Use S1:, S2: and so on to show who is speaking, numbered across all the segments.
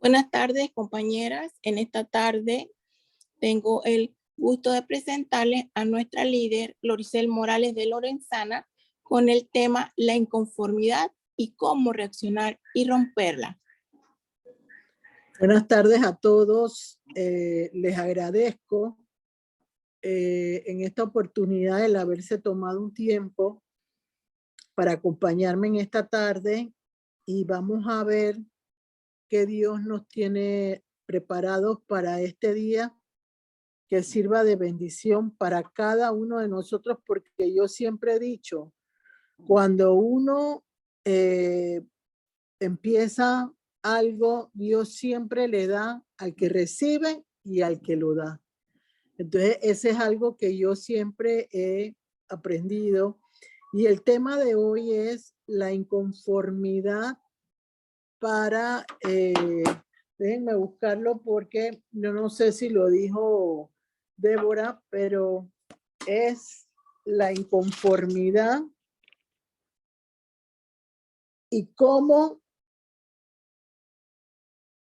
S1: Buenas tardes, compañeras. En esta tarde tengo el gusto de presentarles a nuestra líder, Loricel Morales de Lorenzana, con el tema la inconformidad y cómo reaccionar y romperla.
S2: Buenas tardes a todos. Les agradezco en esta oportunidad el haberse tomado un tiempo para acompañarme en esta tarde y vamos a ver qué Dios nos tiene preparados para este día, que sirva de bendición para cada uno de nosotros, porque yo siempre he dicho, cuando uno empieza algo, Dios siempre le da al que recibe y al que lo da. Entonces, ese es algo que yo siempre he aprendido. Y el tema de hoy es la inconformidad para, déjenme buscarlo porque yo no sé si lo dijo Débora, pero es la inconformidad y cómo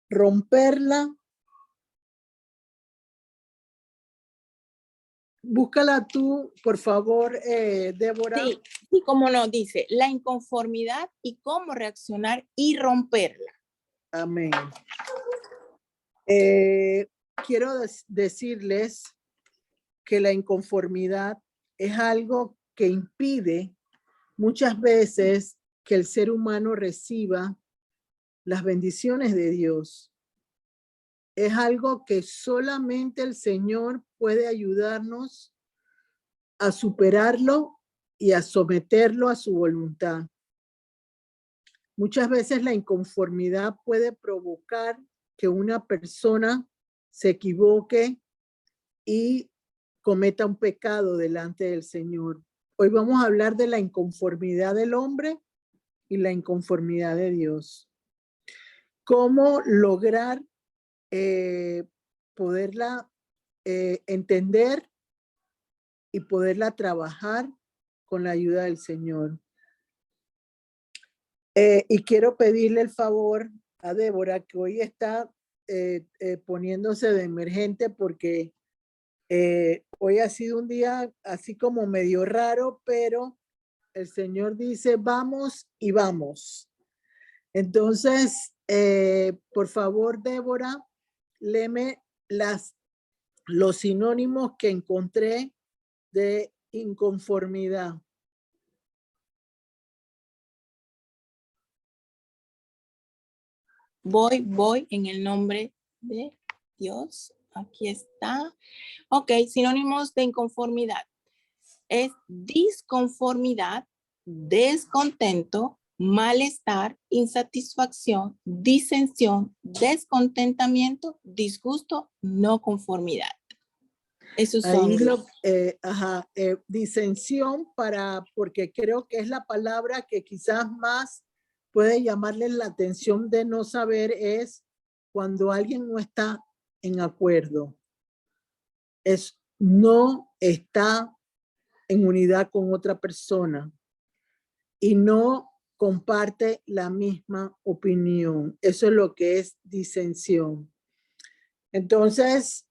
S2: romperla. Búscala tú, por favor, Débora.
S1: Sí, como nos dice, la inconformidad y cómo reaccionar y romperla.
S2: Amén. Quiero decirles que la inconformidad es algo que impide muchas veces que el ser humano reciba las bendiciones de Dios. Es algo que solamente el Señor puede ayudarnos a superarlo y a someterlo a su voluntad. Muchas veces la inconformidad puede provocar que una persona se equivoque y cometa un pecado delante del Señor. Hoy vamos a hablar de la inconformidad del hombre y la inconformidad de Dios. ¿Cómo lograr poderla entender y poderla trabajar con la ayuda del Señor? Y quiero pedirle el favor a Débora, que hoy está poniéndose de emergente porque hoy ha sido un día así como medio raro, pero el Señor dice vamos y vamos. Entonces, por favor, Débora, léeme los sinónimos que encontré de inconformidad.
S1: Voy en el nombre de Dios. Aquí está. Ok, sinónimos de inconformidad. Es disconformidad, descontento, malestar, insatisfacción, disensión, descontentamiento, disgusto, no conformidad. Esos son.
S2: Ahí disensión porque creo que es la palabra que quizás más puede llamarles la atención de no saber, es cuando alguien no está en acuerdo. No está en unidad con otra persona y no comparte la misma opinión. Eso es lo que es disensión. Entonces,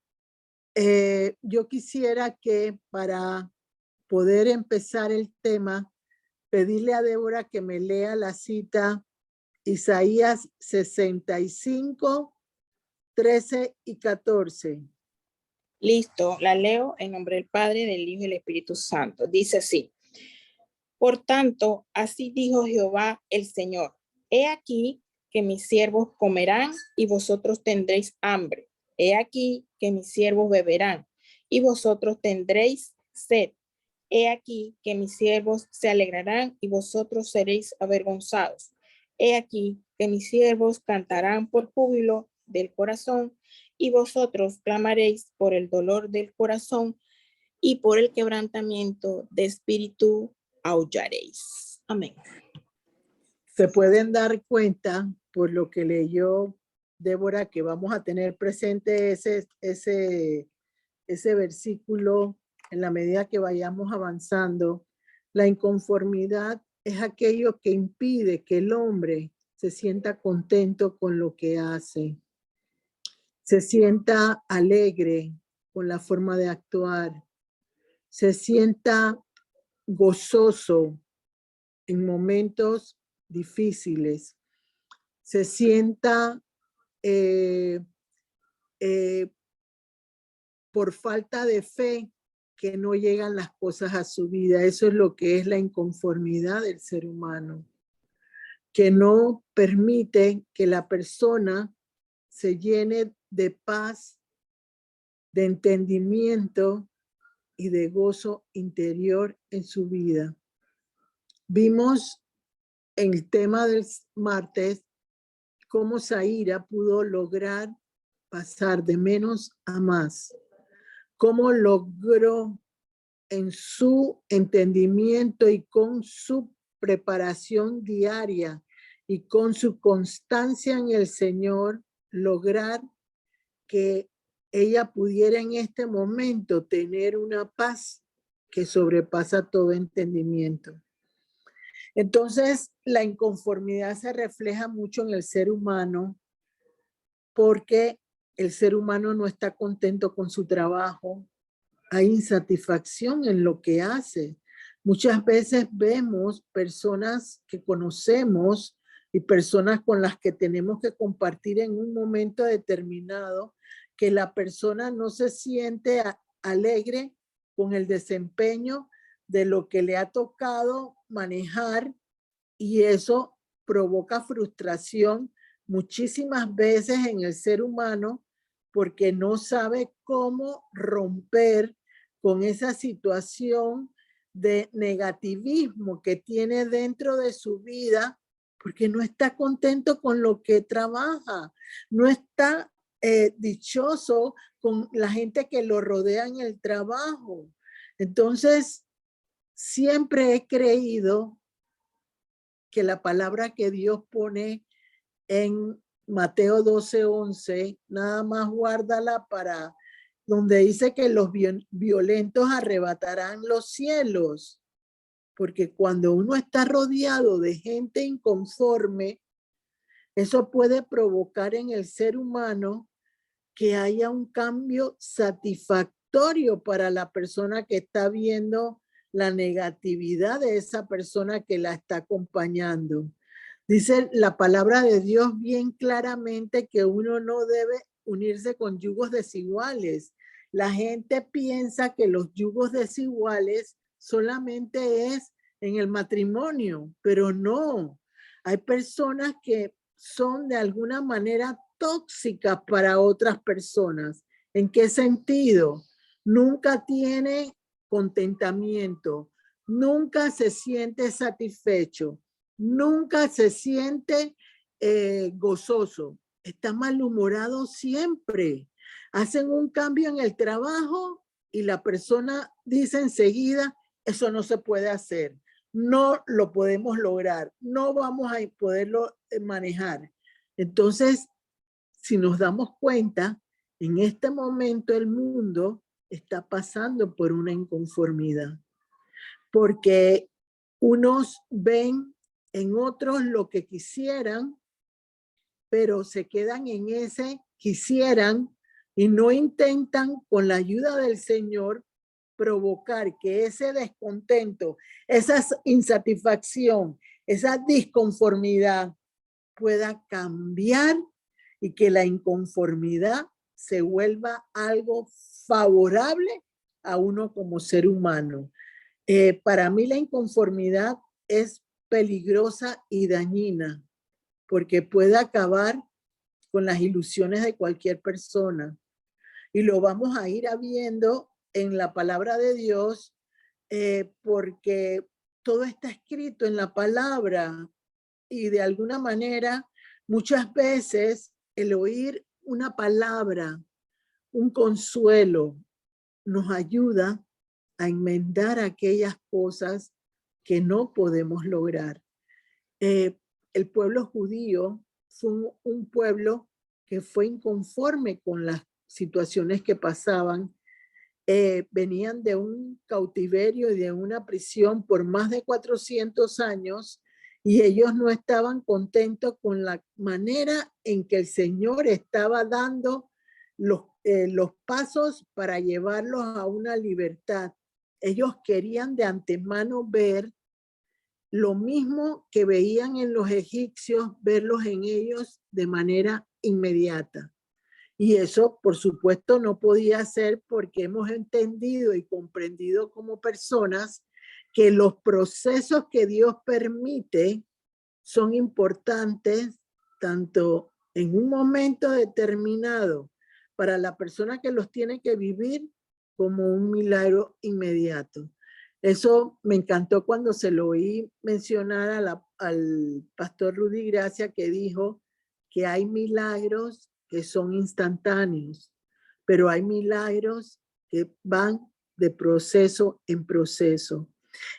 S2: yo quisiera que para poder empezar el tema, pedirle a Débora que me lea la cita Isaías 65, 13 y 14.
S1: Listo, la leo en nombre del Padre, del Hijo y del Espíritu Santo. Dice así: por tanto, así dijo Jehová el Señor: he aquí que mis siervos comerán y vosotros tendréis hambre. He aquí que mis siervos beberán y vosotros tendréis sed. He aquí que mis siervos se alegrarán y vosotros seréis avergonzados. He aquí que mis siervos cantarán por júbilo del corazón y vosotros clamaréis por el dolor del corazón y por el quebrantamiento de espíritu aullaréis. Amén.
S2: Se pueden dar cuenta por lo que leyó Débora que vamos a tener presente ese versículo en la medida que vayamos avanzando. La inconformidad es aquello que impide que el hombre se sienta contento con lo que hace. se sienta alegre con la forma de actuar, se sienta gozoso en momentos difíciles, se sienta por falta de fe que no llegan las cosas a su vida. Eso es lo que es la inconformidad del ser humano, que no permite que la persona se llene de paz, de entendimiento y de gozo interior en su vida. Vimos en el tema del martes cómo Zaira pudo lograr pasar de menos a más, cómo logró en su entendimiento y con su preparación diaria y con su constancia en el Señor, lograr que ella pudiera en este momento tener una paz que sobrepasa todo entendimiento. Entonces, la inconformidad se refleja mucho en el ser humano porque el ser humano no está contento con su trabajo, hay insatisfacción en lo que hace. Muchas veces vemos personas que conocemos y personas con las que tenemos que compartir en un momento determinado, que la persona no se siente alegre con el desempeño de lo que le ha tocado manejar, y eso provoca frustración muchísimas veces en el ser humano porque no sabe cómo romper con esa situación de negativismo que tiene dentro de su vida, porque no está contento con lo que trabaja, no está dichoso con la gente que lo rodea en el trabajo. Entonces, siempre he creído que la palabra que Dios pone en Mateo 12:11, nada más guárdala para donde dice que los violentos arrebatarán los cielos, porque cuando uno está rodeado de gente inconforme, eso puede provocar en el ser humano que haya un cambio satisfactorio para la persona que está viendo la negatividad de esa persona que la está acompañando. Dice la palabra de Dios bien claramente que uno no debe unirse con yugos desiguales. La gente piensa que los yugos desiguales solamente es en el matrimonio, pero no. Hay personas que son de alguna manera tóxicas para otras personas. ¿En qué sentido? Nunca tiene contentamiento, nunca se siente satisfecho, nunca se siente gozoso, está malhumorado siempre. Hacen un cambio en el trabajo y la persona dice enseguida, eso no se puede hacer, no lo podemos lograr, no vamos a poderlo manejar. Entonces, si nos damos cuenta, en este momento el mundo está pasando por una inconformidad, porque unos ven en otros lo que quisieran, pero se quedan en ese quisieran y no intentan con la ayuda del Señor provocar que ese descontento, esa insatisfacción, esa disconformidad pueda cambiar y que la inconformidad se vuelva algo favorable a uno como ser humano. Para mí la inconformidad es peligrosa y dañina porque puede acabar con las ilusiones de cualquier persona. Y lo vamos a ir viendo en la palabra de Dios porque todo está escrito en la palabra y de alguna manera muchas veces el oír una palabra, un consuelo, nos ayuda a enmendar aquellas cosas que no podemos lograr. El pueblo judío fue un pueblo que fue inconforme con las situaciones que pasaban. Venían de un cautiverio y de una prisión por más de 400 años y ellos no estaban contentos con la manera en que el Señor estaba dando los pasos para llevarlos a una libertad. Ellos querían de antemano ver lo mismo que veían en los egipcios, verlos en ellos de manera inmediata. Y eso, por supuesto, no podía ser porque hemos entendido y comprendido como personas que los procesos que Dios permite son importantes tanto en un momento determinado para la persona que los tiene que vivir como un milagro inmediato. Eso me encantó cuando se lo oí mencionar al pastor Rudy Gracia, que dijo que hay milagros que son instantáneos, pero hay milagros que van de proceso en proceso.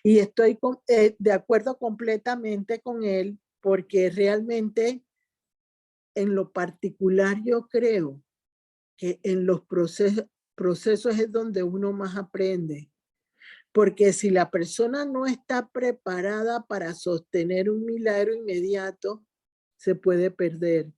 S2: Y estoy de acuerdo completamente con él, porque realmente en lo particular yo creo que en los procesos es donde uno más aprende. Porque si la persona no está preparada para sostener un milagro inmediato, se puede perder,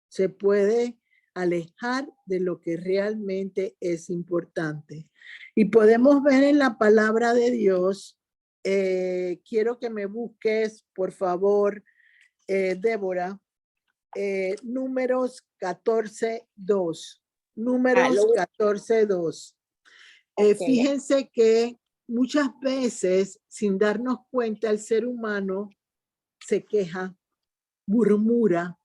S2: se puede alejar de lo que realmente es importante. Y podemos ver en la palabra de Dios, quiero que me busques, por favor, Débora, Números 14:2. Números 14:2. Fíjense que muchas veces, sin darnos cuenta, el ser humano se queja, murmura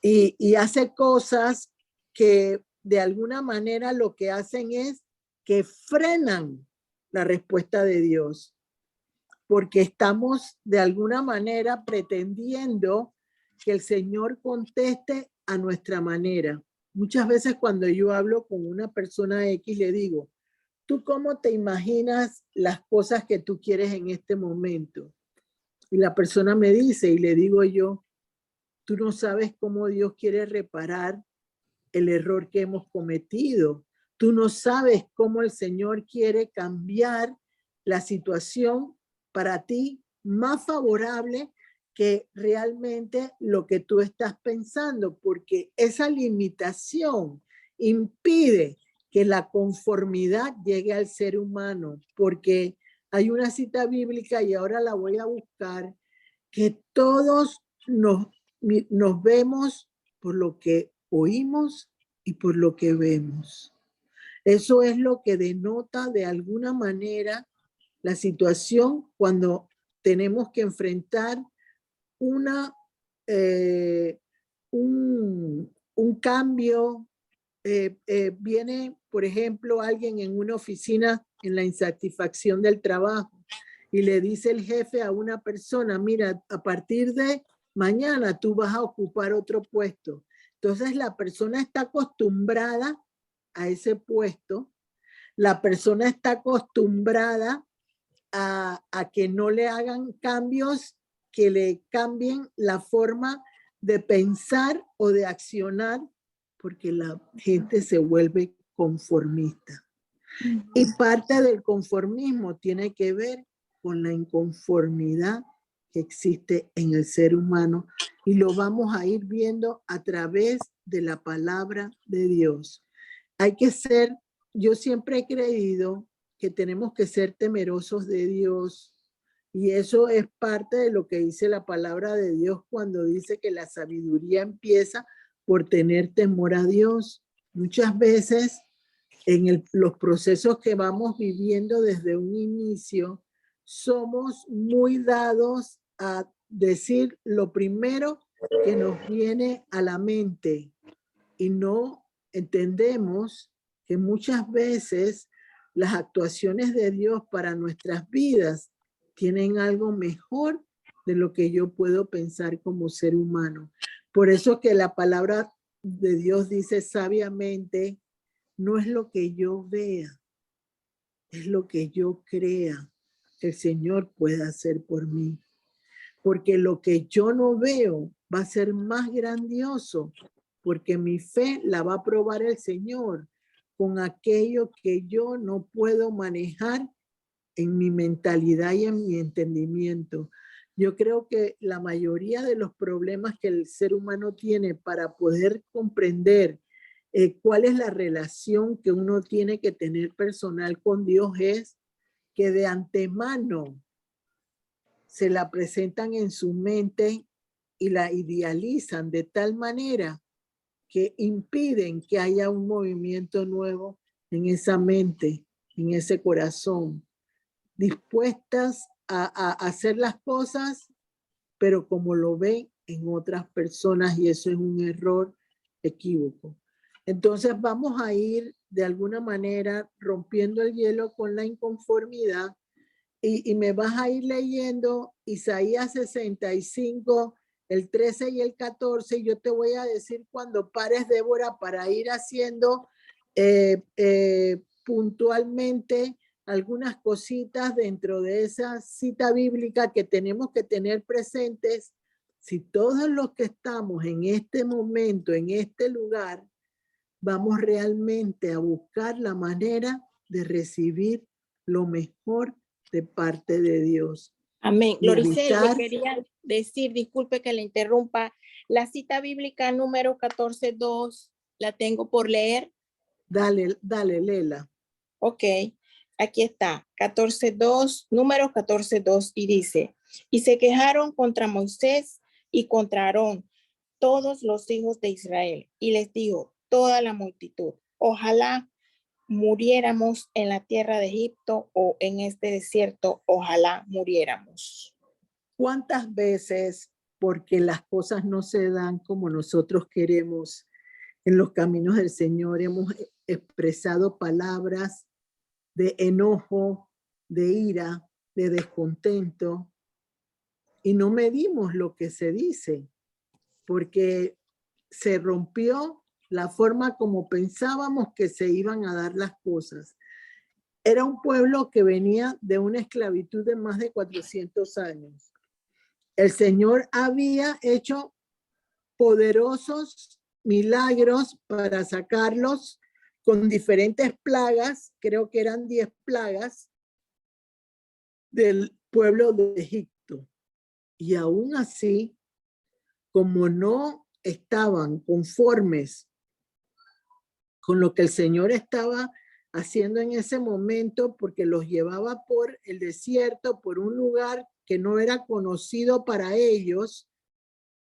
S2: y hace cosas que de alguna manera lo que hacen es que frenan la respuesta de Dios, porque estamos de alguna manera pretendiendo que el Señor conteste a nuestra manera. Muchas veces cuando yo hablo con una persona X le digo, ¿tú cómo te imaginas las cosas que tú quieres en este momento? Y la persona me dice, y le digo yo, tú no sabes cómo Dios quiere reparar el error que hemos cometido. Tú no sabes cómo el Señor quiere cambiar la situación para ti más favorable que realmente lo que tú estás pensando, porque esa limitación impide que la conformidad llegue al ser humano, porque hay una cita bíblica, y ahora la voy a buscar, que todos nos vemos por lo que oímos y por lo que vemos. Eso es lo que denota de alguna manera la situación cuando tenemos que enfrentar un cambio. Viene, por ejemplo, alguien en una oficina en la insatisfacción del trabajo y le dice el jefe a una persona, mira, a partir de mañana tú vas a ocupar otro puesto. Entonces la persona está acostumbrada a ese puesto, la persona está acostumbrada a que no le hagan cambios que le cambien la forma de pensar o de accionar, porque la gente se vuelve conformista. Y parte del conformismo tiene que ver con la inconformidad que existe en el ser humano, y lo vamos a ir viendo a través de la palabra de Dios. Hay que ser, yo siempre he creído que tenemos que ser temerosos de Dios, y eso es parte de lo que dice la palabra de Dios cuando dice que la sabiduría empieza por tener temor a Dios. Muchas veces en los procesos que vamos viviendo desde un inicio, somos muy dados a decir lo primero que nos viene a la mente, y no entendemos que muchas veces las actuaciones de Dios para nuestras vidas tienen algo mejor de lo que yo puedo pensar como ser humano. Por eso que la palabra de Dios dice sabiamente, no es lo que yo vea, es lo que yo crea que el Señor puede hacer por mí. Porque lo que yo no veo va a ser más grandioso, porque mi fe la va a probar el Señor con aquello que yo no puedo manejar en mi mentalidad y en mi entendimiento. Yo creo que la mayoría de los problemas que el ser humano tiene para poder comprender cuál es la relación que uno tiene que tener personal con Dios, es que de antemano se la presentan en su mente y la idealizan de tal manera que impiden que haya un movimiento nuevo en esa mente, en ese corazón, dispuestas a hacer las cosas, pero como lo ven en otras personas, y eso es un error equívoco. Entonces vamos a ir de alguna manera rompiendo el hielo con la inconformidad y me vas a ir leyendo Isaías 65, el 13 y el 14, y yo te voy a decir cuando pares, Débora, para ir haciendo puntualmente algunas cositas dentro de esa cita bíblica que tenemos que tener presentes. Si todos los que estamos en este momento, en este lugar, vamos realmente a buscar la manera de recibir lo mejor de parte de Dios.
S1: Amén. Gloricel, le quería decir, disculpe que le interrumpa, la cita bíblica número 14.2, la tengo por leer.
S2: Dale, léela.
S1: Ok, aquí está, 14.2, número 14.2, y dice, y se quejaron contra Moisés y contra Aarón, todos los hijos de Israel, y les dijo toda la multitud, ojalá muriéramos en la tierra de Egipto o en este desierto, ojalá muriéramos.
S2: ¿Cuántas veces, porque las cosas no se dan como nosotros queremos en los caminos del Señor, hemos expresado palabras de enojo, de ira, de descontento, y no medimos lo que se dice, porque se rompió la forma como pensábamos que se iban a dar las cosas. Era un pueblo que venía de una esclavitud de más de 400 años. El Señor había hecho poderosos milagros para sacarlos con diferentes plagas, creo que eran 10 plagas del pueblo de Egipto. Y aún así, como no estaban conformes con lo que el Señor estaba haciendo en ese momento, porque los llevaba por el desierto, por un lugar que no era conocido para ellos,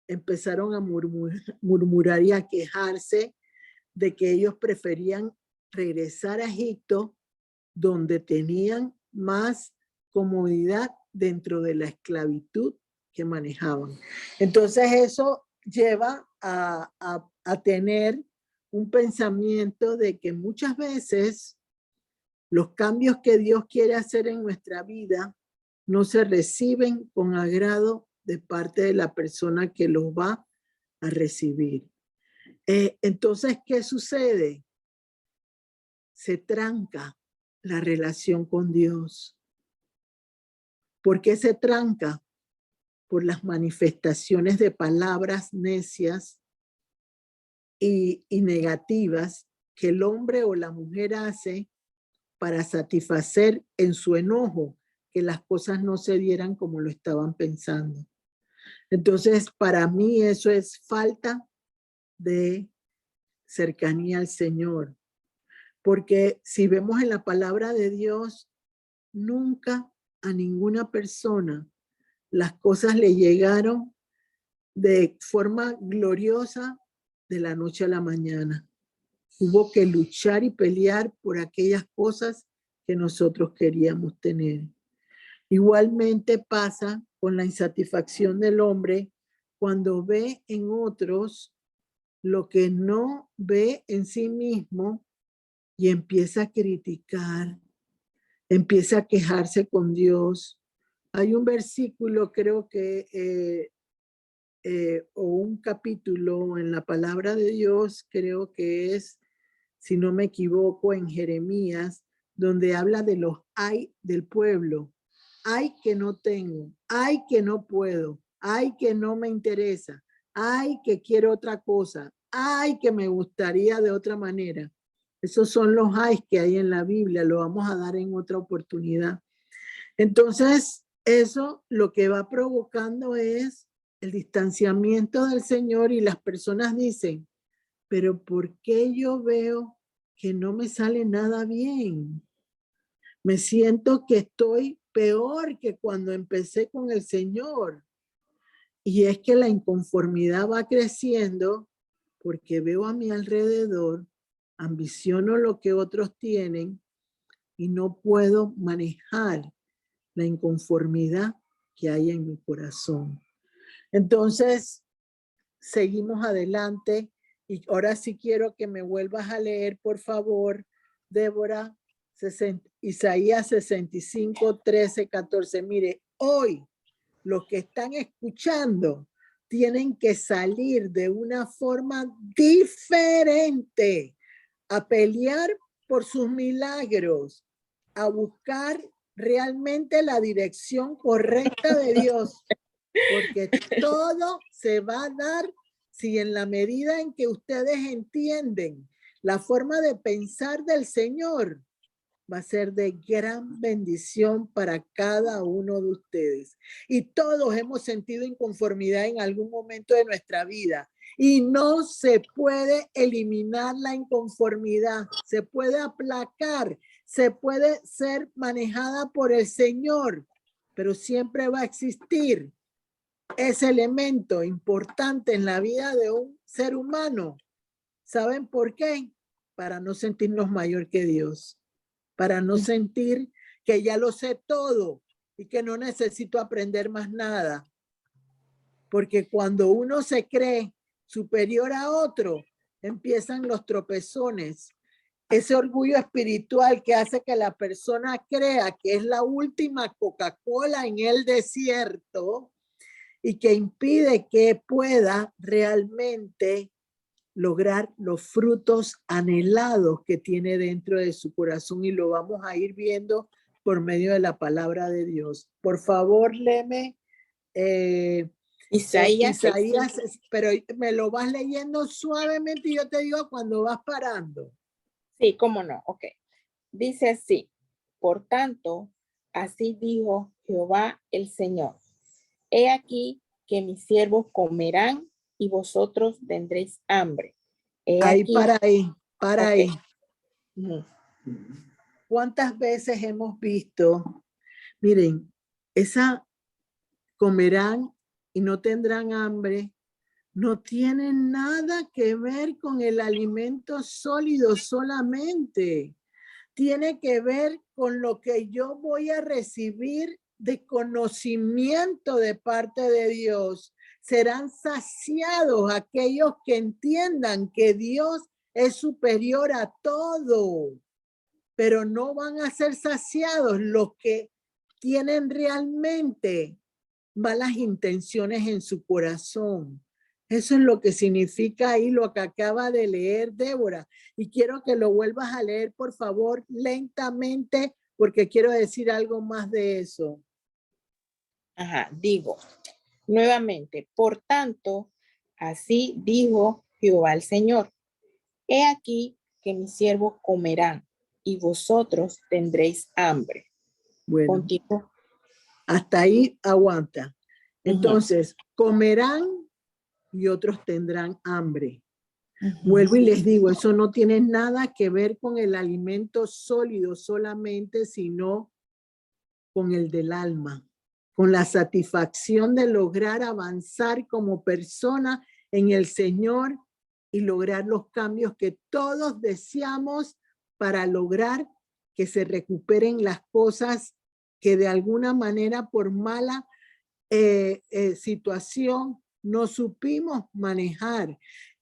S2: empezaron a murmurar y a quejarse de que ellos preferían regresar a Egipto, donde tenían más comodidad dentro de la esclavitud que manejaban. Entonces eso lleva a tener un pensamiento de que muchas veces los cambios que Dios quiere hacer en nuestra vida no se reciben con agrado de parte de la persona que los va a recibir. Entonces, ¿qué sucede? Se tranca la relación con Dios. ¿Por qué se tranca? Por las manifestaciones de palabras necias y negativas que el hombre o la mujer hace para satisfacer en su enojo que las cosas no se dieran como lo estaban pensando. Entonces, para mí eso es falta de cercanía al Señor. Porque si vemos en la palabra de Dios, nunca a ninguna persona las cosas le llegaron de forma gloriosa de la noche a la mañana. Hubo que luchar y pelear por aquellas cosas que nosotros queríamos tener. Igualmente pasa con la insatisfacción del hombre cuando ve en otros lo que no ve en sí mismo y empieza a criticar, empieza a quejarse con Dios. Hay un versículo, creo que, o un capítulo en la palabra de Dios, creo que es, si no me equivoco, en Jeremías, donde habla de los ay del pueblo. Ay que no tengo, ay que no puedo, ay que no me interesa, ay que quiero otra cosa, ay que me gustaría de otra manera. Esos son los ay que hay en la Biblia, lo vamos a dar en otra oportunidad. Entonces, eso lo que va provocando es el distanciamiento del Señor y las personas dicen, pero ¿por qué yo veo que no me sale nada bien? Me siento que estoy peor que cuando empecé con el Señor. Y es que la inconformidad va creciendo porque veo a mi alrededor, ambiciono lo que otros tienen y no puedo manejar la inconformidad que hay en mi corazón. Entonces, seguimos adelante y ahora sí quiero que me vuelvas a leer, por favor, Débora, Isaías 65, 13, 14. Mire, hoy los que están escuchando tienen que salir de una forma diferente a pelear por sus milagros, a buscar realmente la dirección correcta de Dios, porque todo se va a dar si en la medida en que ustedes entienden la forma de pensar del Señor, va a ser de gran bendición para cada uno de ustedes. Y todos hemos sentido inconformidad en algún momento de nuestra vida. Y no se puede eliminar la inconformidad, se puede aplacar, se puede ser manejada por el Señor, pero siempre va a existir ese elemento importante en la vida de un ser humano. ¿Saben por qué? Para no sentirnos mayor que Dios, para no sentir que ya lo sé todo y que no necesito aprender más nada. Porque cuando uno se cree superior a otro, empiezan los tropezones. Ese orgullo espiritual que hace que la persona crea que es la última Coca-Cola en el desierto y que impide que pueda realmente lograr los frutos anhelados que tiene dentro de su corazón, y lo vamos a ir viendo por medio de la palabra de Dios. Por favor, léeme
S1: Isaías,
S2: Isaías, pero me lo vas leyendo suavemente y yo te digo cuando vas parando.
S1: sí, cómo no, ok. Dice así, por tanto, así dijo Jehová el Señor. He aquí que mis siervos comerán y vosotros tendréis hambre. He
S2: Ahí,
S1: aquí,
S2: para ahí, para
S1: ok.
S2: ahí.
S1: Ujú.
S2: ¿Cuántas veces hemos visto, miren, esa comerán y no tendrán hambre, no tiene nada que ver con el alimento sólido solamente? Tiene que ver con lo que yo voy a recibir de conocimiento de parte de Dios. Serán saciados aquellos que entiendan que Dios es superior a todo, pero no van a ser saciados los que tienen realmente malas intenciones en su corazón. Eso es lo que significa ahí lo que acaba de leer Débora. Y quiero que lo vuelvas a leer, por favor, lentamente, porque quiero decir algo más de eso.
S1: Ajá, digo nuevamente, por tanto, así dijo Jehová el Señor. He aquí que mis siervos comerán y vosotros tendréis hambre.
S2: Bueno,
S1: Contigo.
S2: hasta ahí aguanta. Entonces, comerán y otros tendrán hambre. Vuelvo y les digo, eso no tiene nada que ver con el alimento sólido solamente, sino con el del alma, con la satisfacción de lograr avanzar como persona en el Señor y lograr los cambios que todos deseamos para lograr que se recuperen las cosas que de alguna manera por mala situación no supimos manejar.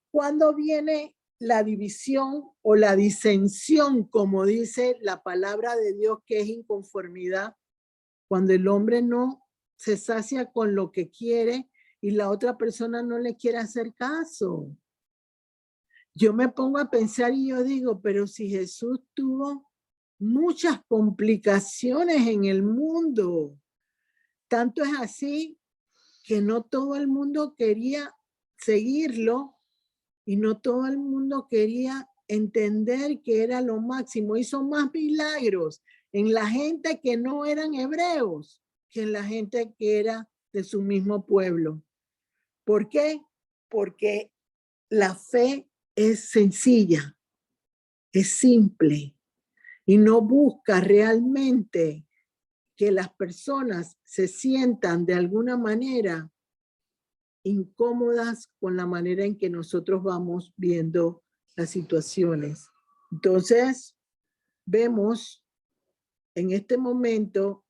S2: ¿Cuándo viene la división o la disensión, como dice la palabra de Dios, que es inconformidad? Cuando el hombre no se sacia con lo que quiere y la otra persona no le quiere hacer caso. Yo me pongo a pensar y yo digo, pero si Jesús tuvo muchas complicaciones en el mundo, tanto es así que no todo el mundo quería seguirlo y no todo el mundo quería entender que era lo máximo. Hizo más milagros en la gente que no eran hebreos que en la gente que era de su mismo pueblo. ¿Por qué? Porque la fe es sencilla, es simple y no busca realmente que las personas se sientan de alguna manera incómodas con la manera en que nosotros vamos viendo las situaciones. Entonces, vemos en este momento,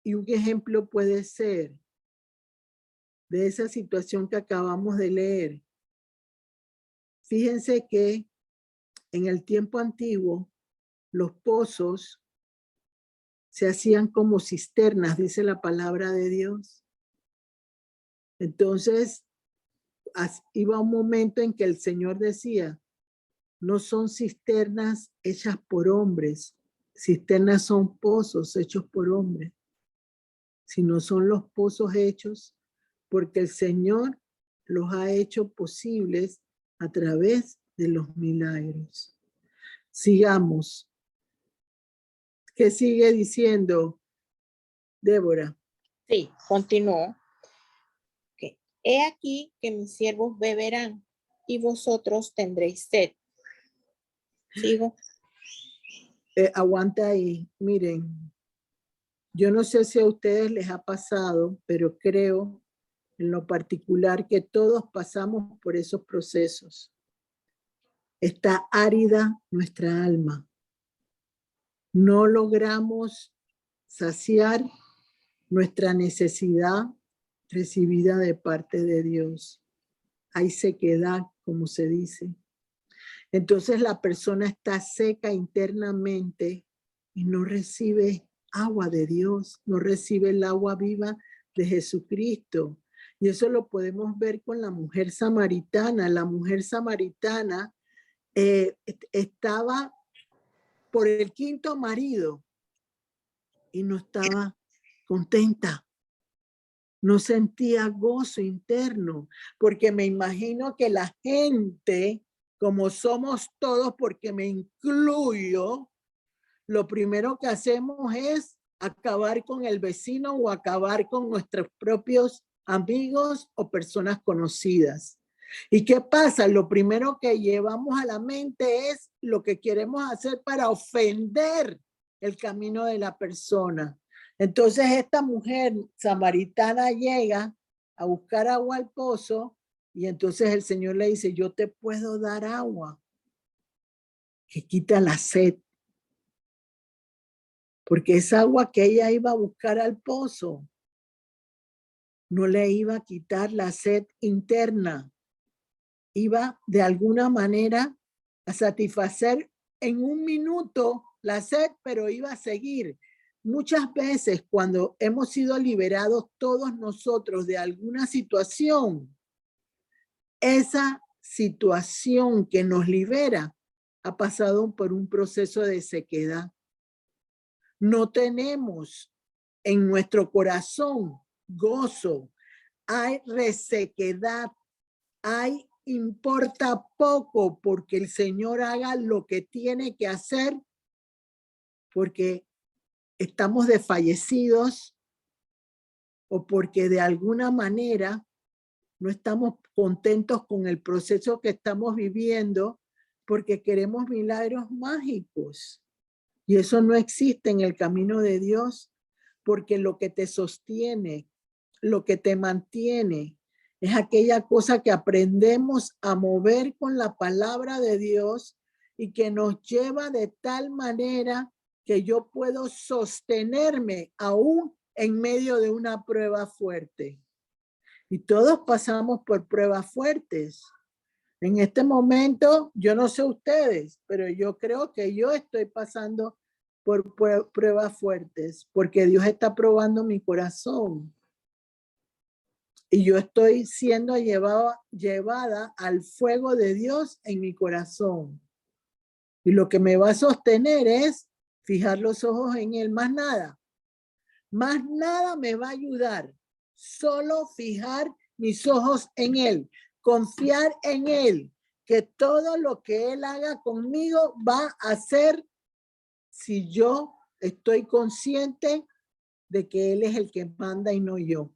S2: y un ejemplo puede ser de esa situación que acabamos de leer. Fíjense que en el tiempo antiguo, los pozos se hacían como cisternas, dice la palabra de Dios. Entonces, iba un momento en que el Señor decía, no son cisternas hechas por hombres, cisternas son pozos hechos por hombres, sino son los pozos hechos porque el Señor los ha hecho posibles a través de los milagros. Sigamos. ¿Qué sigue diciendo, Débora?
S1: Sí, continúo. Okay. He aquí que mis siervos beberán y vosotros tendréis sed. Sigo.
S2: Aguanta ahí. Miren, yo no sé si a ustedes les ha pasado, pero creo en lo particular que todos pasamos por esos procesos. Está árida nuestra alma. No logramos saciar nuestra necesidad recibida de parte de Dios. Hay sequedad, como se dice. Entonces la persona está seca internamente y no recibe agua de Dios, no recibe el agua viva de Jesucristo. Y eso lo podemos ver con la mujer samaritana. La mujer samaritana estaba por el quinto marido y no estaba contenta. No sentía gozo interno, porque me imagino que la gente, como somos todos, porque me incluyo, lo primero que hacemos es acabar con el vecino o acabar con nuestros propios amigos o personas conocidas. ¿Y qué pasa? Lo primero que llevamos a la mente es lo que queremos hacer para ofender el camino de la persona. Entonces esta mujer samaritana llega a buscar agua al pozo y entonces el Señor le dice, yo te puedo dar agua que quita la sed. Porque esa agua que ella iba a buscar al pozo no le iba a quitar la sed interna. Iba de alguna manera a satisfacer en un minuto la sed, pero iba a seguir. Muchas veces cuando hemos sido liberados todos nosotros de alguna situación, esa situación que nos libera ha pasado por un proceso de sequedad. No tenemos en nuestro corazón gozo, hay resequedad, importa poco porque el Señor haga lo que tiene que hacer, porque estamos desfallecidos o porque de alguna manera no estamos contentos con el proceso que estamos viviendo porque queremos milagros mágicos. Y eso no existe en el camino de Dios, porque lo que te sostiene, lo que te mantiene, es aquella cosa que aprendemos a mover con la palabra de Dios y que nos lleva de tal manera que yo puedo sostenerme aún en medio de una prueba fuerte. Y todos pasamos por pruebas fuertes. En este momento, yo no sé ustedes, pero yo creo que yo estoy pasando por pruebas fuertes, porque Dios está probando mi corazón. Y yo estoy siendo llevada al fuego de Dios en mi corazón. Y lo que me va a sostener es fijar los ojos en Él, más nada. Más nada me va a ayudar. Solo fijar mis ojos en Él. Confiar en Él, que todo lo que Él haga conmigo va a ser si yo estoy consciente de que Él es el que manda y no yo.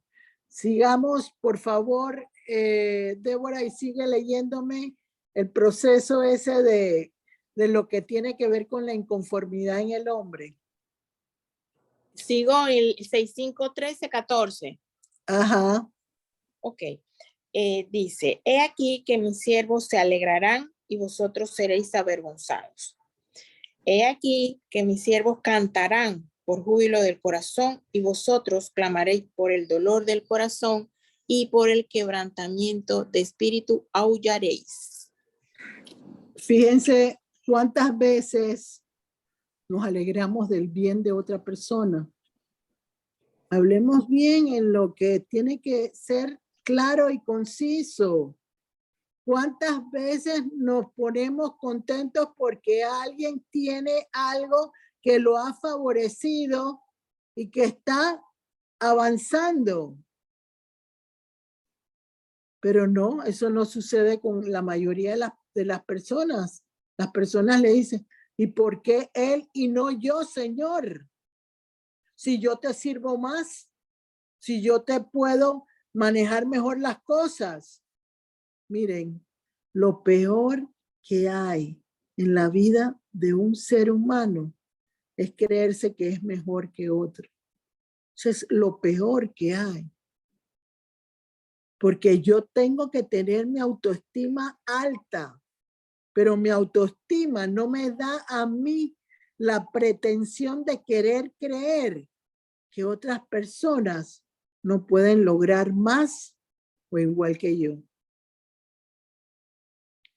S2: Sigamos, por favor, Débora, y sigue leyéndome el proceso ese de lo que tiene que ver con la inconformidad en el hombre.
S1: Sigo el 6:5-13-14.
S2: Ajá.
S1: Ok. Dice, he aquí que mis siervos se alegrarán y vosotros seréis avergonzados. He aquí que mis siervos cantarán por júbilo del corazón y vosotros clamaréis por el dolor del corazón y por el quebrantamiento de espíritu aullaréis.
S2: Fíjense cuántas veces nos alegramos del bien de otra persona. Hablemos bien en lo que tiene que ser claro y conciso. ¿Cuántas veces nos ponemos contentos porque alguien tiene algo que lo ha favorecido y que está avanzando? Pero no, eso no sucede con la mayoría de las personas. Las personas le dicen, ¿y por qué él y no yo, Señor? Si yo te sirvo más, si yo te puedo manejar mejor las cosas. Miren, lo peor que hay en la vida de un ser humano es creerse que es mejor que otro. Eso es lo peor que hay. Porque yo tengo que tener mi autoestima alta, pero mi autoestima no me da a mí la pretensión de querer creer que otras personas no pueden lograr más o igual que yo.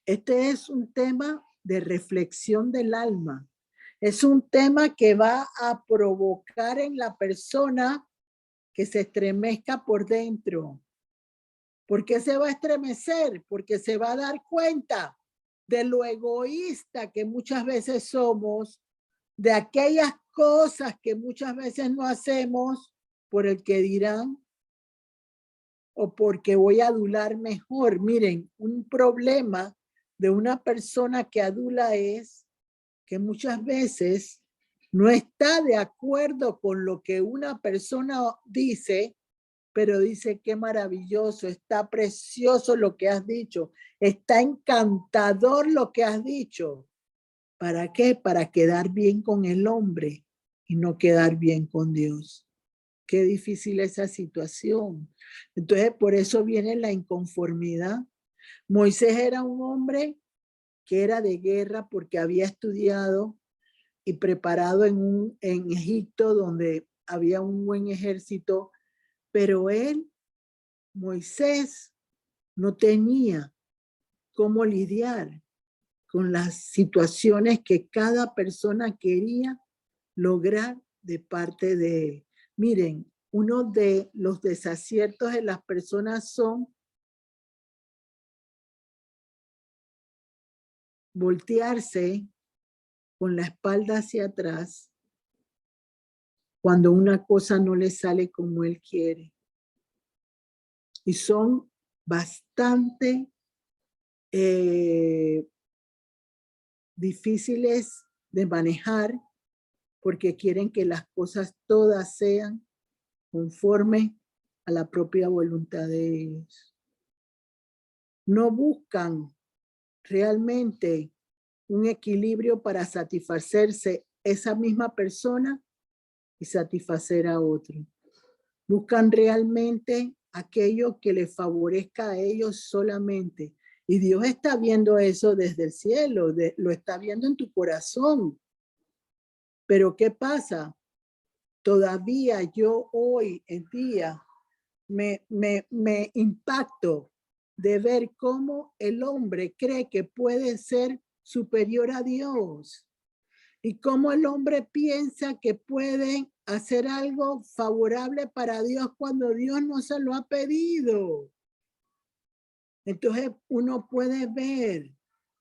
S2: Este es un tema de reflexión del alma. Es un tema que va a provocar en la persona que se estremezca por dentro. ¿Por qué se va a estremecer? Porque se va a dar cuenta de lo egoísta que muchas veces somos, de aquellas cosas que muchas veces no hacemos por el que dirán o porque voy a adular mejor. Miren, un problema de una persona que adula es que muchas veces no está de acuerdo con lo que una persona dice, pero dice qué maravilloso, está precioso lo que has dicho, está encantador lo que has dicho. ¿Para qué? Para quedar bien con el hombre y no quedar bien con Dios. Qué difícil esa situación. Entonces, por eso viene la inconformidad. Moisés era un hombre que era de guerra porque había estudiado y preparado en Egipto, donde había un buen ejército, pero Moisés, no tenía cómo lidiar con las situaciones que cada persona quería lograr de parte de él. Miren, uno de los desaciertos de las personas son voltearse con la espalda hacia atrás cuando una cosa no le sale como él quiere. Y son bastante difíciles de manejar porque quieren que las cosas todas sean conforme a la propia voluntad de ellos. No buscan realmente un equilibrio para satisfacerse esa misma persona y satisfacer a otro. Buscan realmente aquello que les favorezca a ellos solamente. Y Dios está viendo eso desde el cielo, lo está viendo en tu corazón. Pero ¿qué pasa? Todavía yo hoy en día me impacto de ver cómo el hombre cree que puede ser superior a Dios y cómo el hombre piensa que puede hacer algo favorable para Dios cuando Dios no se lo ha pedido. Entonces uno puede ver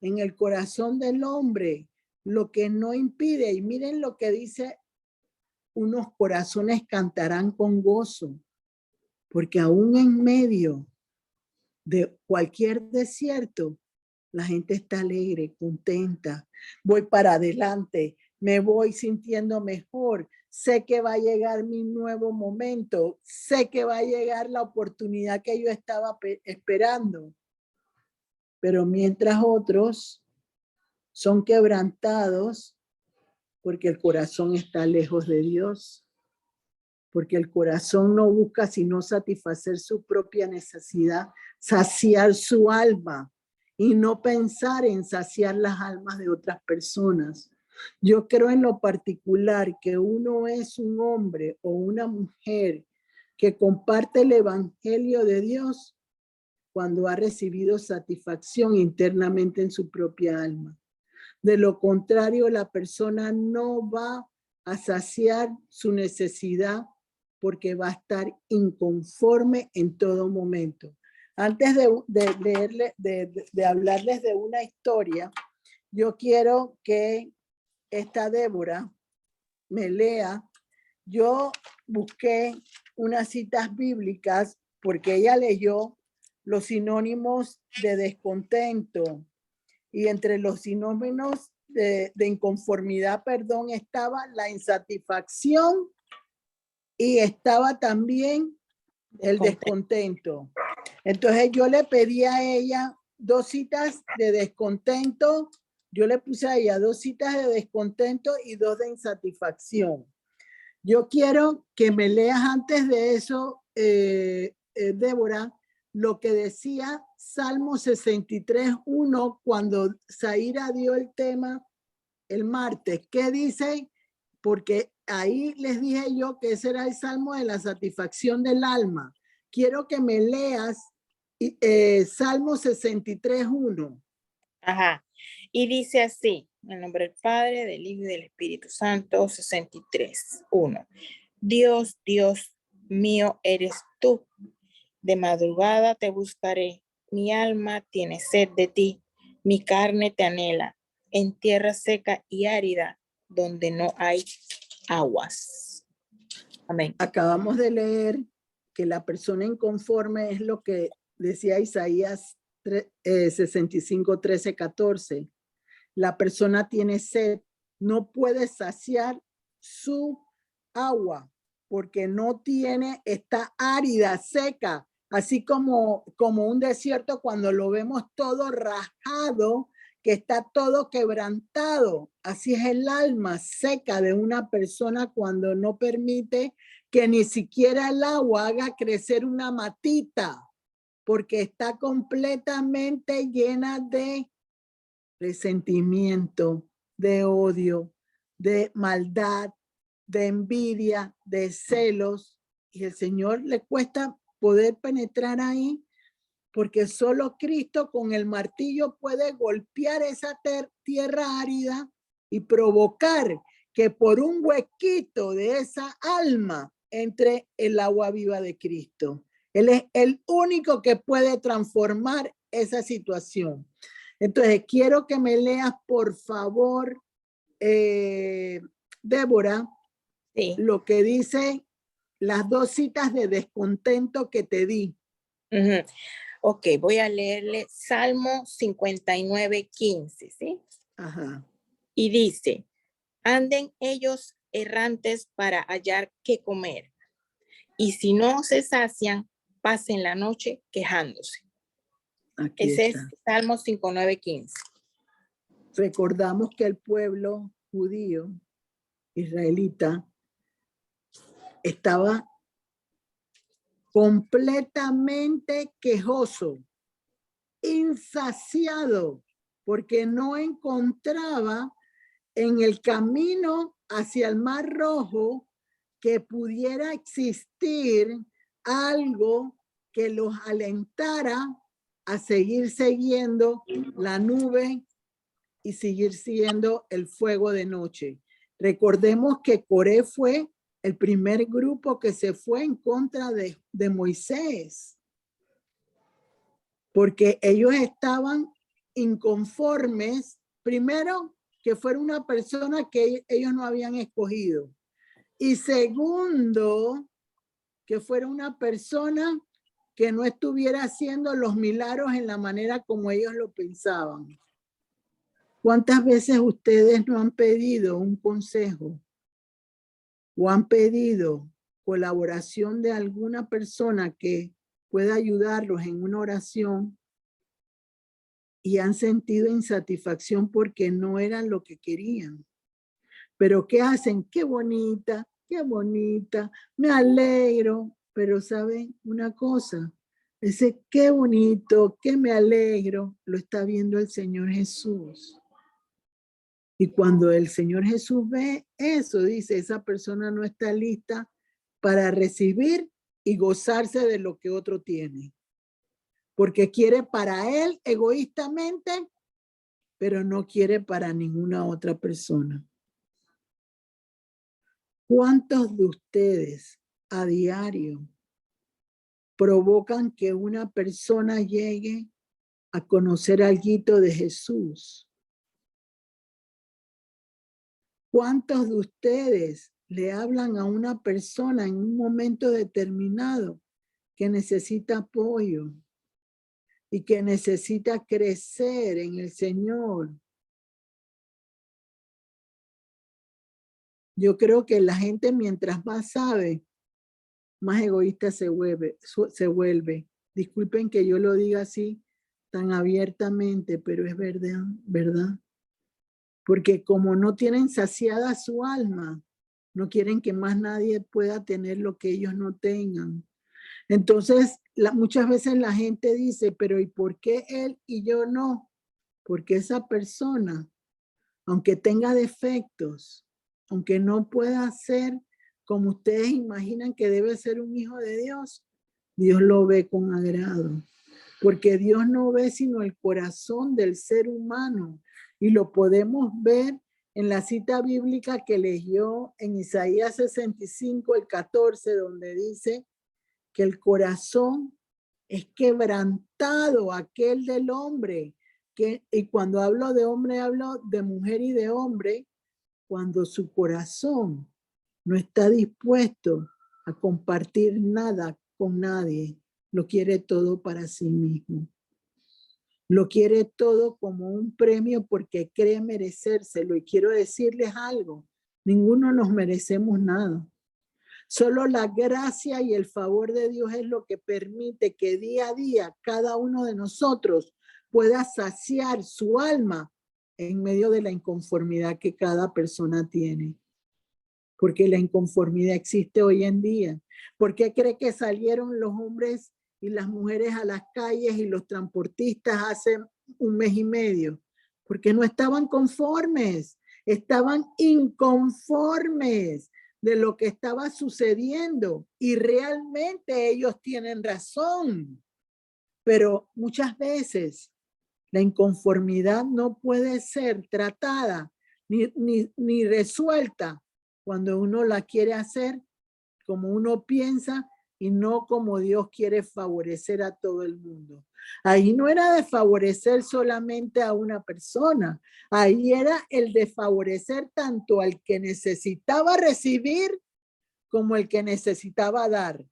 S2: en el corazón del hombre lo que no impide. Y miren lo que dice, unos corazones cantarán con gozo, porque aún en medio de cualquier desierto, la gente está alegre, contenta. Voy para adelante, me voy sintiendo mejor. Sé que va a llegar mi nuevo momento. Sé que va a llegar la oportunidad que yo estaba esperando. pero mientras otros son quebrantados porque el corazón está lejos de Dios, porque el corazón no busca sino satisfacer su propia necesidad, saciar su alma y no pensar en saciar las almas de otras personas. Yo creo en lo particular que uno es un hombre o una mujer que comparte el evangelio de Dios cuando ha recibido satisfacción internamente en su propia alma. De lo contrario, la persona no va a saciar su necesidad porque va a estar inconforme en todo momento. Antes de hablarles de una historia, yo quiero que esta Débora me lea. Yo busqué unas citas bíblicas porque ella leyó los sinónimos de descontento, y entre los sinónimos de inconformidad, perdón, estaba la insatisfacción y estaba también el descontento. Entonces yo le pedí a ella 2 citas de descontento, yo le puse a ella 2 citas de descontento y 2 de insatisfacción. Yo quiero que me leas antes de eso, Débora, lo que decía Salmo 63:1 cuando Zaira dio el tema el martes. ¿Qué dice? Porque ahí les dije yo que ese era el Salmo de la satisfacción del alma. Quiero que me leas Salmo 63:1.
S1: Ajá. Y dice así, en el nombre del Padre, del Hijo y del Espíritu Santo, 63:1. Dios, Dios mío, eres tú. De madrugada te buscaré. Mi alma tiene sed de ti. Mi carne te anhela. En tierra seca y árida, donde no hay aguas. Amén.
S2: Acabamos de leer que la persona inconforme es lo que decía Isaías 65, 13, 14. La persona tiene sed, no puede saciar su agua porque no tiene, está árida, seca, así como un desierto cuando lo vemos todo rajado, que está todo quebrantado. Así es el alma seca de una persona cuando no permite que ni siquiera el agua haga crecer una matita, porque está completamente llena de resentimiento, de odio, de maldad, de envidia, de celos. Y el Señor le cuesta poder penetrar ahí porque solo Cristo con el martillo puede golpear esa tierra árida y provocar que por un huequito de esa alma entre el agua viva de Cristo. Él es el único que puede transformar esa situación. Entonces, quiero que me leas, por favor, Débora,
S1: Sí.
S2: lo que dice las 2 citas de descontento que te di.
S1: Ok, voy a leerle Salmo 59:15, ¿sí?
S2: Ajá.
S1: Y dice, anden ellos errantes para hallar qué comer, y si no se sacian, pasen la noche quejándose.
S2: Aquí
S1: Ese
S2: está.
S1: es Salmo 59:15.
S2: Recordamos que el pueblo judío, israelita, estaba completamente quejoso, insaciado, porque no encontraba en el camino hacia el Mar Rojo que pudiera existir algo que los alentara a seguir siguiendo la nube y seguir siendo el fuego de noche. Recordemos que Coré fue el primer grupo que se fue en contra de Moisés, porque ellos estaban inconformes, primero, que fuera una persona que ellos no habían escogido, y segundo, que fuera una persona que no estuviera haciendo los milagros en la manera como ellos lo pensaban. ¿Cuántas veces ustedes no han pedido un consejo o han pedido colaboración de alguna persona que pueda ayudarlos en una oración y han sentido insatisfacción porque no eran lo que querían. Pero ¿qué hacen? Qué bonita, me alegro. Pero ¿saben una cosa? Ese qué bonito, qué me alegro, lo está viendo el Señor Jesús. Y cuando el Señor Jesús ve eso, dice, esa persona no está lista para recibir y gozarse de lo que otro tiene. Porque quiere para él egoístamente, pero no quiere para ninguna otra persona. ¿Cuántos de ustedes a diario provocan que una persona llegue a conocer algo de Jesús? ¿Cuántos de ustedes le hablan a una persona en un momento determinado que necesita apoyo y que necesita crecer en el Señor? Yo creo que la gente, mientras más sabe, más egoísta se vuelve. Disculpen que yo lo diga así tan abiertamente, pero es verdad, ¿verdad? Porque como no tienen saciada su alma, no quieren que más nadie pueda tener lo que ellos no tengan. Entonces, muchas veces la gente dice, pero ¿y por qué él y yo no? Porque esa persona, aunque tenga defectos, aunque no pueda ser como ustedes imaginan que debe ser un hijo de Dios, Dios lo ve con agrado. Porque Dios no ve sino el corazón del ser humano. Y lo podemos ver en la cita bíblica que leyó en Isaías 65, el 14, donde dice que el corazón es quebrantado, aquel del hombre. Y cuando hablo de hombre, hablo de mujer y de hombre, cuando su corazón no está dispuesto a compartir nada con nadie, lo quiere todo para sí mismo. Lo quiere todo como un premio porque cree merecérselo. Y quiero decirles algo, ninguno nos merecemos nada. Solo la gracia y el favor de Dios es lo que permite que día a día cada uno de nosotros pueda saciar su alma en medio de la inconformidad que cada persona tiene. Porque la inconformidad existe hoy en día. ¿Por qué cree que salieron los hombres y las mujeres a las calles y los transportistas hace un mes y medio? Porque no estaban conformes, estaban inconformes de lo que estaba sucediendo y realmente ellos tienen razón. Pero muchas veces la inconformidad no puede ser tratada ni resuelta cuando uno la quiere hacer como uno piensa y no como Dios quiere favorecer a todo el mundo. Ahí no era de favorecer solamente a una persona, ahí era el de favorecer tanto al que necesitaba recibir como el que necesitaba dar.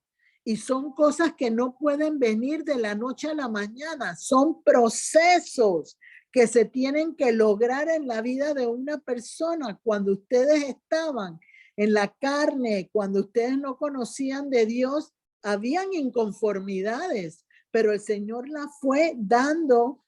S2: Y son cosas que no pueden venir de la noche a la mañana, son procesos que se tienen que lograr en la vida de una persona. Cuando ustedes estaban en la carne, cuando ustedes no conocían de Dios, habían inconformidades, pero el Señor la fue dando,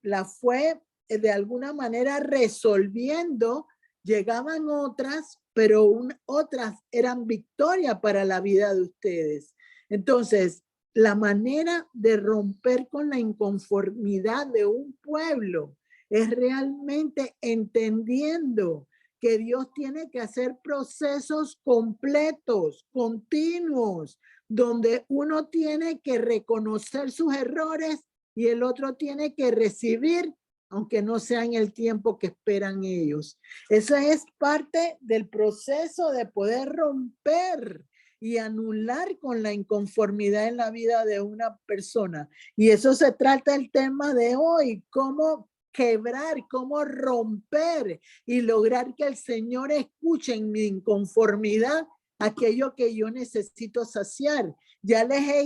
S2: la fue de alguna manera resolviendo. Llegaban otras, pero otras eran victoria para la vida de ustedes. Entonces, la manera de romper con la inconformidad de un pueblo es realmente entendiendo que Dios tiene que hacer procesos completos, continuos, donde uno tiene que reconocer sus errores y el otro tiene que recibir, aunque no sea en el tiempo que esperan ellos. Eso es parte del proceso de poder romper y anular con la inconformidad en la vida de una persona. Y eso se trata el tema de hoy, cómo quebrar, cómo romper y lograr que el Señor escuche en mi inconformidad aquello que yo necesito saciar. Ya les he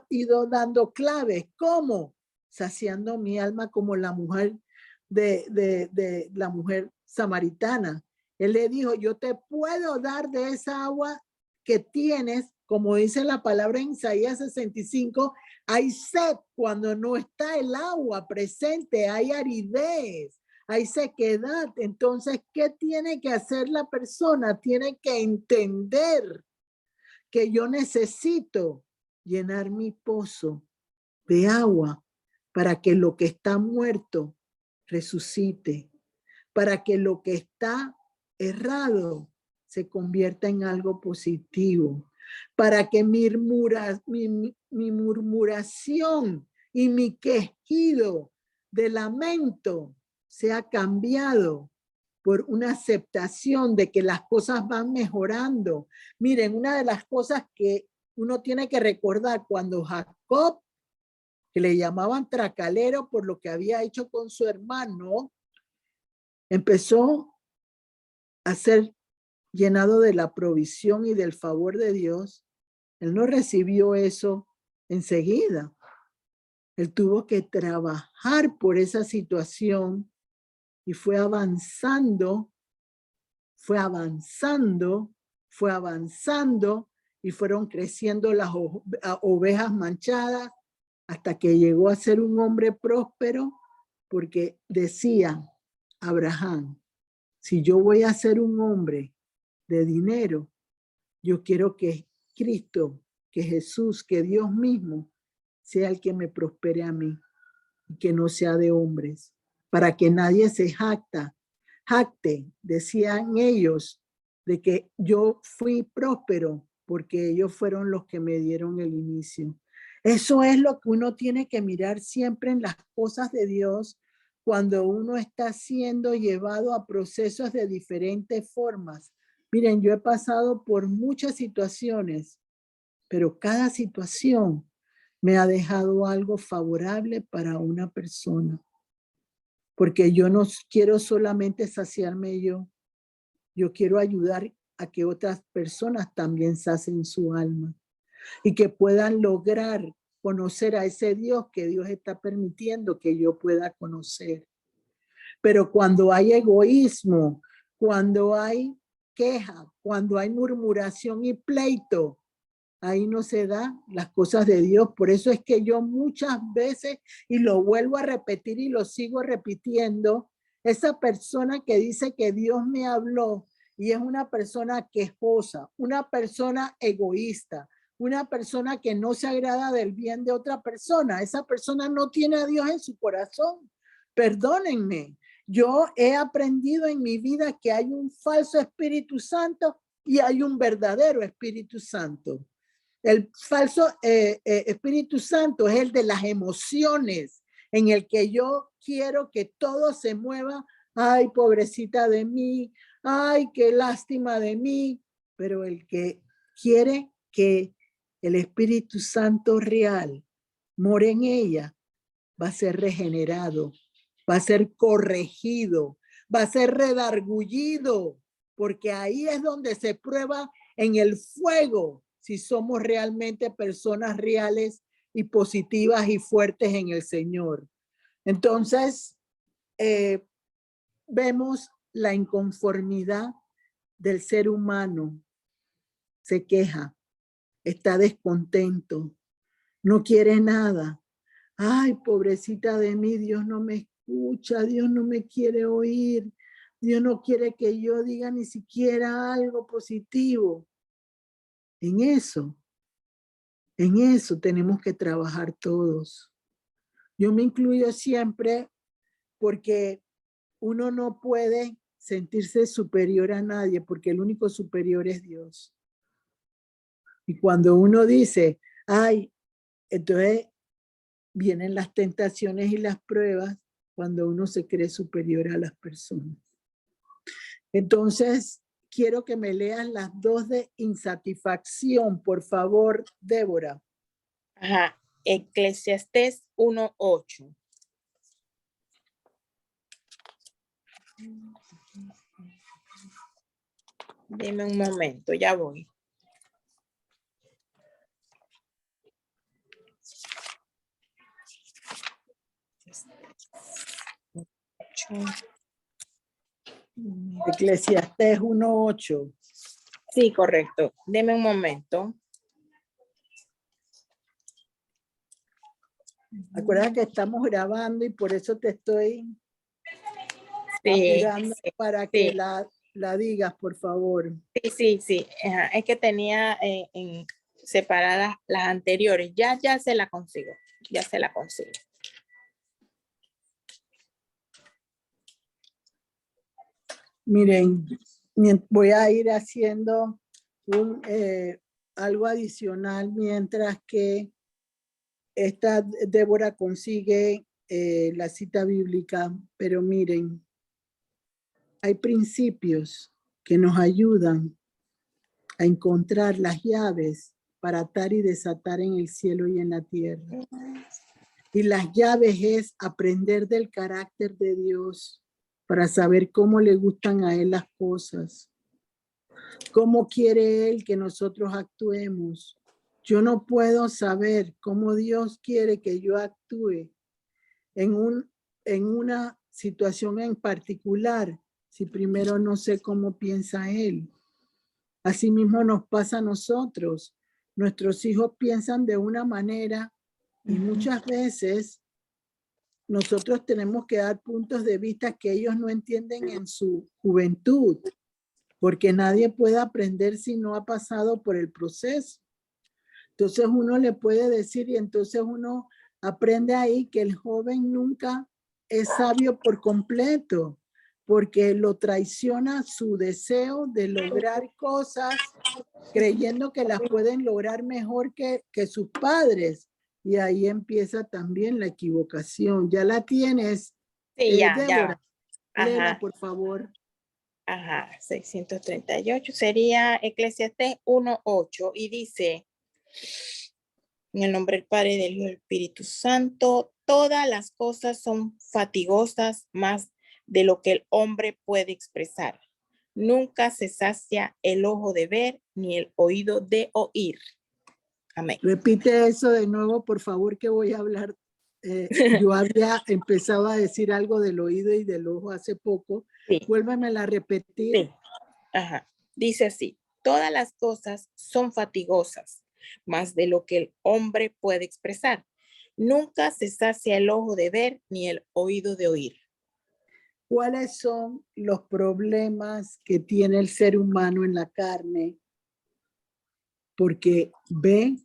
S2: ido dando claves. ¿Cómo? Saciando mi alma como la mujer de la mujer samaritana. Él le dijo, yo te puedo dar de esa agua que tienes Como dice la palabra en Isaías 65, hay sed cuando no está el agua presente, hay aridez, hay sequedad. Entonces, ¿qué tiene que hacer la persona? Tiene que entender que yo necesito llenar mi pozo de agua para que lo que está muerto resucite, para que lo que está errado se convierta en algo positivo, para que mi murmuración y mi quejido de lamento sea cambiado por una aceptación de que las cosas van mejorando. Miren, una de las cosas que uno tiene que recordar cuando Jacob, que le llamaban tracalero por lo que había hecho con su hermano, empezó a ser llenado de la provisión y del favor de Dios, él no recibió eso enseguida. Él tuvo que trabajar por esa situación y fue avanzando, fue avanzando, fue avanzando y fueron creciendo las ovejas manchadas hasta que llegó a ser un hombre próspero, porque decía Abraham, si yo voy a ser un hombre de dinero, yo quiero que Cristo, que Jesús, que Dios mismo sea el que me prospere a mí y que no sea de hombres, para que nadie se jacte, decían ellos, de que yo fui próspero porque ellos fueron los que me dieron el inicio. Eso es lo que uno tiene que mirar siempre en las cosas de Dios cuando uno está siendo llevado a procesos de diferentes formas. Miren, yo he pasado por muchas situaciones, pero cada situación me ha dejado algo favorable para una persona. Porque yo no quiero solamente saciarme yo quiero ayudar a que otras personas también sacien su alma y que puedan lograr conocer a ese Dios que Dios está permitiendo que yo pueda conocer. Pero cuando hay egoísmo, cuando hay queja, cuando hay murmuración y pleito, ahí no se dan las cosas de Dios. Por eso es que yo muchas veces, y lo vuelvo a repetir y lo sigo repitiendo, esa persona que dice que Dios me habló y es una persona quejosa, una persona egoísta, una persona que no se agrada del bien de otra persona, esa persona no tiene a Dios en su corazón. Perdónenme, yo he aprendido en mi vida que hay un falso Espíritu Santo y hay un verdadero Espíritu Santo. El falso Espíritu Santo es el de las emociones, en el que yo quiero que todo se mueva. Ay, pobrecita de mí. Ay, qué lástima de mí. Pero el que quiere que el Espíritu Santo real more en ella, va a ser regenerado, va a ser corregido, va a ser redargullido, porque ahí es donde se prueba en el fuego si somos realmente personas reales y positivas y fuertes en el Señor. Entonces, vemos la inconformidad del ser humano. Se queja, está descontento, no quiere nada. Ay, pobrecita de mí, Dios no me escucha, Dios no me quiere oír, Dios no quiere que yo diga ni siquiera algo positivo. En eso tenemos que trabajar todos. Yo me incluyo siempre porque uno no puede sentirse superior a nadie porque el único superior es Dios. Y cuando uno dice, ay, entonces vienen las tentaciones y las pruebas cuando uno se cree superior a las personas. Entonces, quiero que me leas las dos de insatisfacción, por favor, Débora.
S1: Ajá, Eclesiastés 1:8. Dime un momento, ya voy.
S2: Eclesiastés 1:8.
S1: Sí, correcto. Deme un momento.
S2: Acuérdate que estamos grabando y por eso te estoy
S1: Sí,
S2: apurando para que
S1: sí,
S2: la digas, por favor.
S1: sí. Ajá, es que tenía separadas las anteriores. Ya se la consigo. Ya se la consigo.
S2: Miren, voy a ir haciendo algo adicional mientras que esta Débora consigue la cita bíblica, pero miren, hay principios que nos ayudan a encontrar las llaves para atar y desatar en el cielo y en la tierra. Y las llaves es aprender del carácter de Dios para saber cómo le gustan a Él las cosas, cómo quiere Él que nosotros actuemos. Yo no puedo saber cómo Dios quiere que yo actúe en una situación en particular si primero no sé cómo piensa Él. Asimismo nos pasa a nosotros. Nuestros hijos piensan de una manera y muchas veces nosotros tenemos que dar puntos de vista que ellos no entienden en su juventud, porque nadie puede aprender si no ha pasado por el proceso. Entonces uno le puede decir y entonces uno aprende ahí que el joven nunca es sabio por completo, porque lo traiciona su deseo de lograr cosas creyendo que las pueden lograr mejor que sus padres. Y ahí empieza también la equivocación. Ya la tienes,
S1: Sí,
S2: Débora.
S1: ya.
S2: Léela,
S1: Ajá.
S2: por favor.
S1: Ajá, 638 sería Eclesiastés 1:8 y dice, en el nombre del Padre, del Hijo y del Espíritu Santo, todas las cosas son fatigosas más de lo que el hombre puede expresar. Nunca se sacia el ojo de ver ni el oído de oír. Amén.
S2: Repite eso de nuevo, por favor, que voy a hablar. Yo había empezado a decir algo del oído y del ojo hace poco.
S1: Sí.
S2: Vuélvemela a repetir.
S1: Sí. Ajá. Dice así, todas las cosas son fatigosas, más de lo que el hombre puede expresar. Nunca se sacia el ojo de ver ni el oído de oír.
S2: ¿Cuáles son los problemas que tiene el ser humano en la carne? Porque ve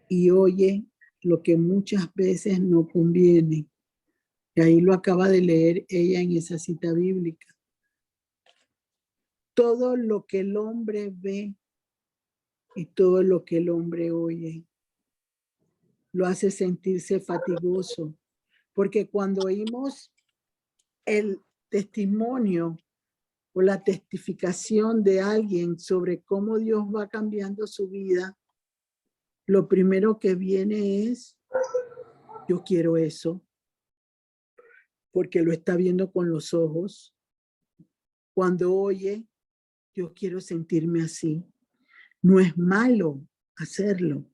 S2: y oye lo que muchas veces no conviene. Y ahí lo acaba de leer ella en esa cita bíblica. Todo lo que el hombre ve y todo lo que el hombre oye lo hace sentirse fatigoso. Porque cuando oímos el testimonio o la testificación de alguien sobre cómo Dios va cambiando su vida, lo primero que viene es, yo quiero eso, porque lo está viendo con los ojos. Cuando oye, yo quiero sentirme así. No es malo hacerlo.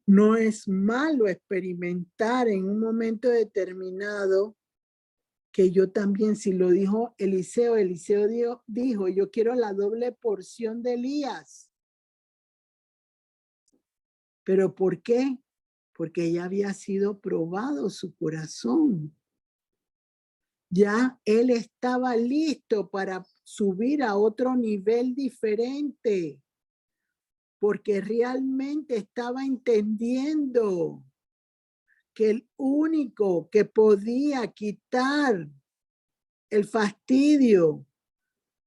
S2: No es malo experimentar en un momento determinado que yo también, si lo dijo Eliseo dijo, yo quiero la doble porción de Elías. ¿Pero por qué? Porque ya había sido probado su corazón. Ya él estaba listo para subir a otro nivel diferente, porque realmente estaba entendiendo que el único que podía quitar el fastidio,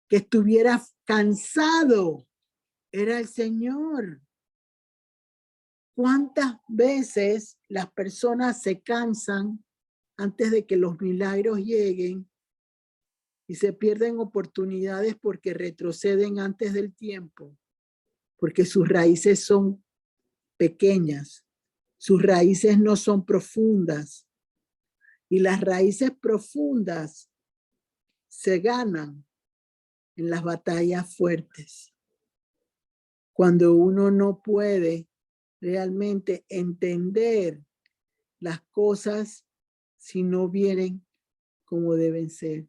S2: que estuviera cansado, era el Señor. ¿Cuántas veces las personas se cansan antes de que los milagros lleguen y se pierden oportunidades porque retroceden antes del tiempo? Porque sus raíces son pequeñas, sus raíces no son profundas. Y las raíces profundas se ganan en las batallas fuertes. Cuando uno no puede realmente entender las cosas si no vienen como deben ser.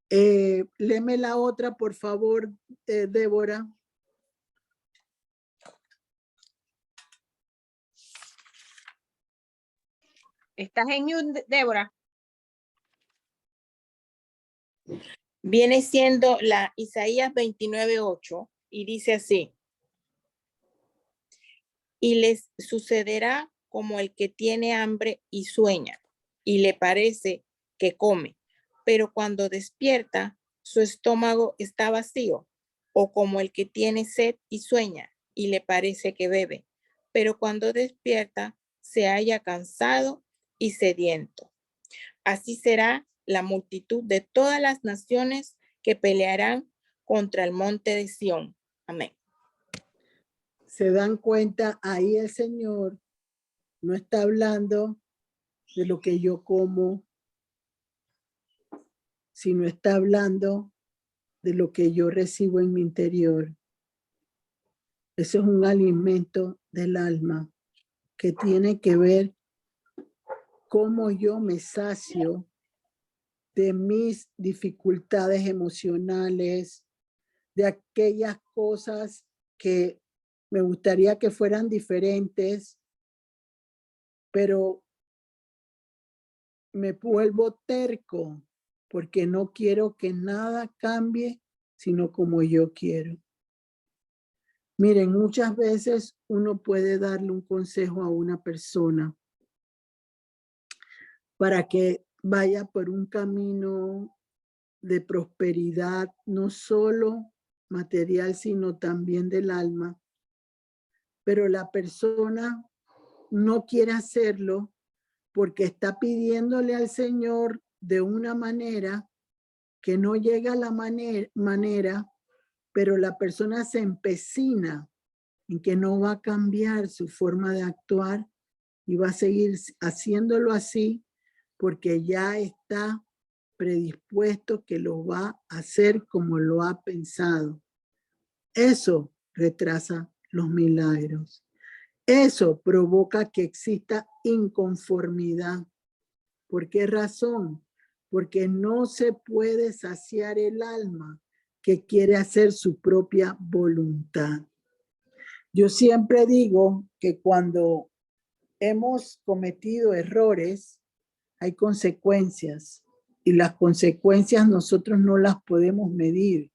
S2: Léeme la otra, por favor, Débora.
S3: ¿Estás en mute, Débora?
S1: Viene siendo la Isaías 29:8 y dice así: y les sucederá como el que tiene hambre y sueña, y le parece que come, pero cuando despierta, su estómago está vacío, o como el que tiene sed y sueña, y le parece que bebe, pero cuando despierta, se halla cansado y sediento. Así será la multitud de todas las naciones que pelearán contra el monte de Sión. Amén.
S2: Se dan cuenta, ahí el Señor no está hablando de lo que yo como, sino está hablando de lo que yo recibo en mi interior. Eso es un alimento del alma que tiene que ver cómo yo me sacio de mis dificultades emocionales, de aquellas cosas que me gustaría que fueran diferentes, pero me vuelvo terco porque no quiero que nada cambie, sino como yo quiero. Miren, muchas veces uno puede darle un consejo a una persona para que vaya por un camino de prosperidad, no solo material, sino también del alma. Pero la persona no quiere hacerlo porque está pidiéndole al Señor de una manera que no llega a la manera, pero la persona se empecina en que no va a cambiar su forma de actuar y va a seguir haciéndolo así porque ya está predispuesto que lo va a hacer como lo ha pensado. Eso retrasa los milagros. Eso provoca que exista inconformidad. ¿Por qué razón? Porque no se puede saciar el alma que quiere hacer su propia voluntad. Yo siempre digo que cuando hemos cometido errores, hay consecuencias y las consecuencias nosotros no las podemos medir.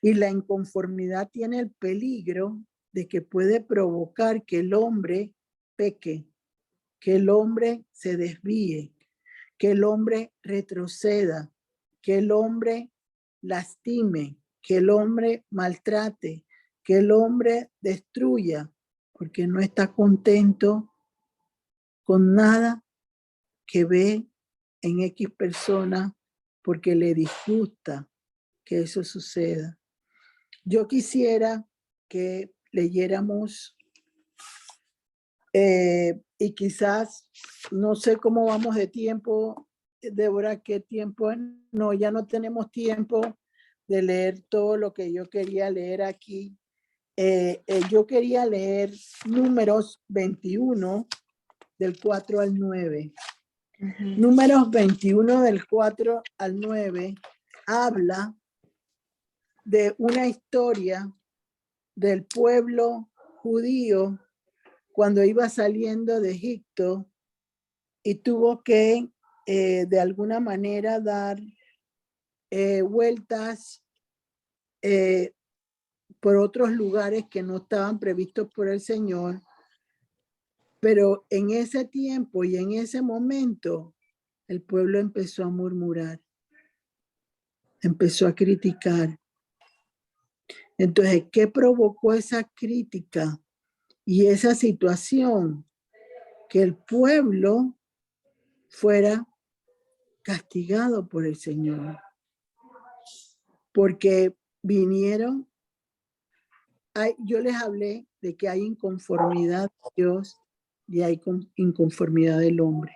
S2: Y la inconformidad tiene el peligro de que puede provocar que el hombre peque, que el hombre se desvíe, que el hombre retroceda, que el hombre lastime, que el hombre maltrate, que el hombre destruya, porque no está contento con nada que ve en X persona, porque le disgusta que eso suceda. Yo quisiera que leyéramos y quizás, no sé cómo vamos de tiempo, Débora, ¿qué tiempo? No, ya no tenemos tiempo de leer todo lo que yo quería leer aquí. Yo quería leer Números 21, del 4 al 9. Números 21, del 4 al 9, habla de una historia del pueblo judío cuando iba saliendo de Egipto y tuvo que de alguna manera dar vueltas por otros lugares que no estaban previstos por el Señor. Pero en ese tiempo y en ese momento, el pueblo empezó a murmurar, empezó a criticar. Entonces, ¿qué provocó esa crítica y esa situación? Que el pueblo fuera castigado por el Señor. Porque vinieron, yo les hablé de que hay inconformidad de Dios y hay inconformidad del hombre.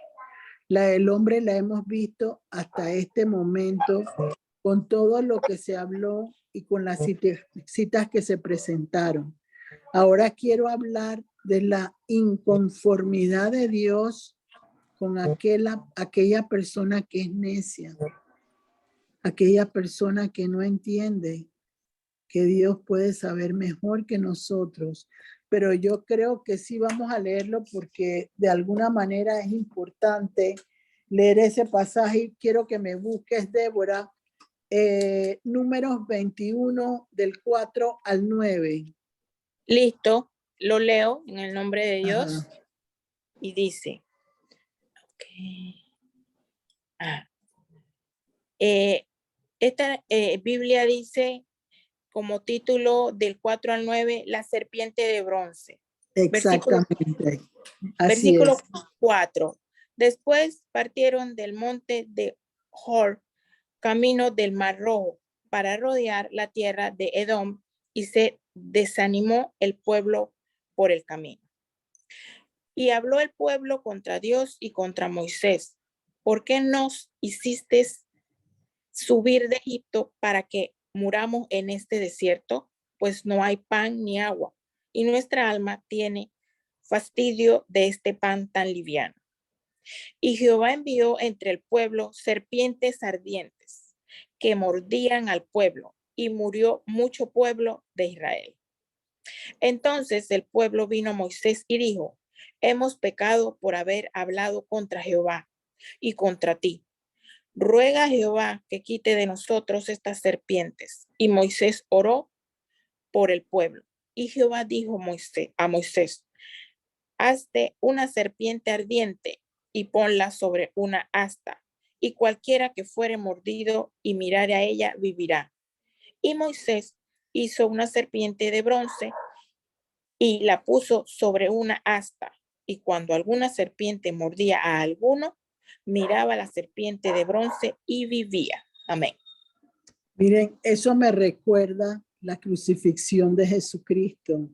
S2: La del hombre la hemos visto hasta este momento con todo lo que se habló y con las citas que se presentaron. Ahora quiero hablar de la inconformidad de Dios con aquella persona que es necia, aquella persona que no entiende que Dios puede saber mejor que nosotros, pero yo creo que sí vamos a leerlo porque de alguna manera es importante leer ese pasaje. Quiero que me busques, Débora, Números 21 del 4 al 9.
S1: Listo, lo leo en el nombre de Dios.
S2: Ajá.
S1: Y dice, okay. Esta Biblia dice como título del 4 al 9, la serpiente de bronce.
S2: Exactamente. Así
S1: Versículo
S2: es.
S1: 4. Después partieron del monte de Hor, camino del Mar Rojo, para rodear la tierra de Edom, y se desanimó el pueblo por el camino. Y habló el pueblo contra Dios y contra Moisés. ¿Por qué nos hiciste subir de Egipto para que muramos en este desierto? Pues no hay pan ni agua, y nuestra alma tiene fastidio de este pan tan liviano. Y Jehová envió entre el pueblo serpientes ardientes que mordían al pueblo, y murió mucho pueblo de Israel. Entonces el pueblo vino a Moisés y dijo, hemos pecado por haber hablado contra Jehová y contra ti. Ruega a Jehová que quite de nosotros estas serpientes. Y Moisés oró por el pueblo. Y Jehová dijo a Moisés, hazte una serpiente ardiente y ponla sobre una asta, y cualquiera que fuere mordido y mirare a ella vivirá. Y Moisés hizo una serpiente de bronce y la puso sobre una asta, y cuando alguna serpiente mordía a alguno, miraba la serpiente de bronce y vivía. Amén.
S2: Miren, eso me recuerda la crucifixión de Jesucristo,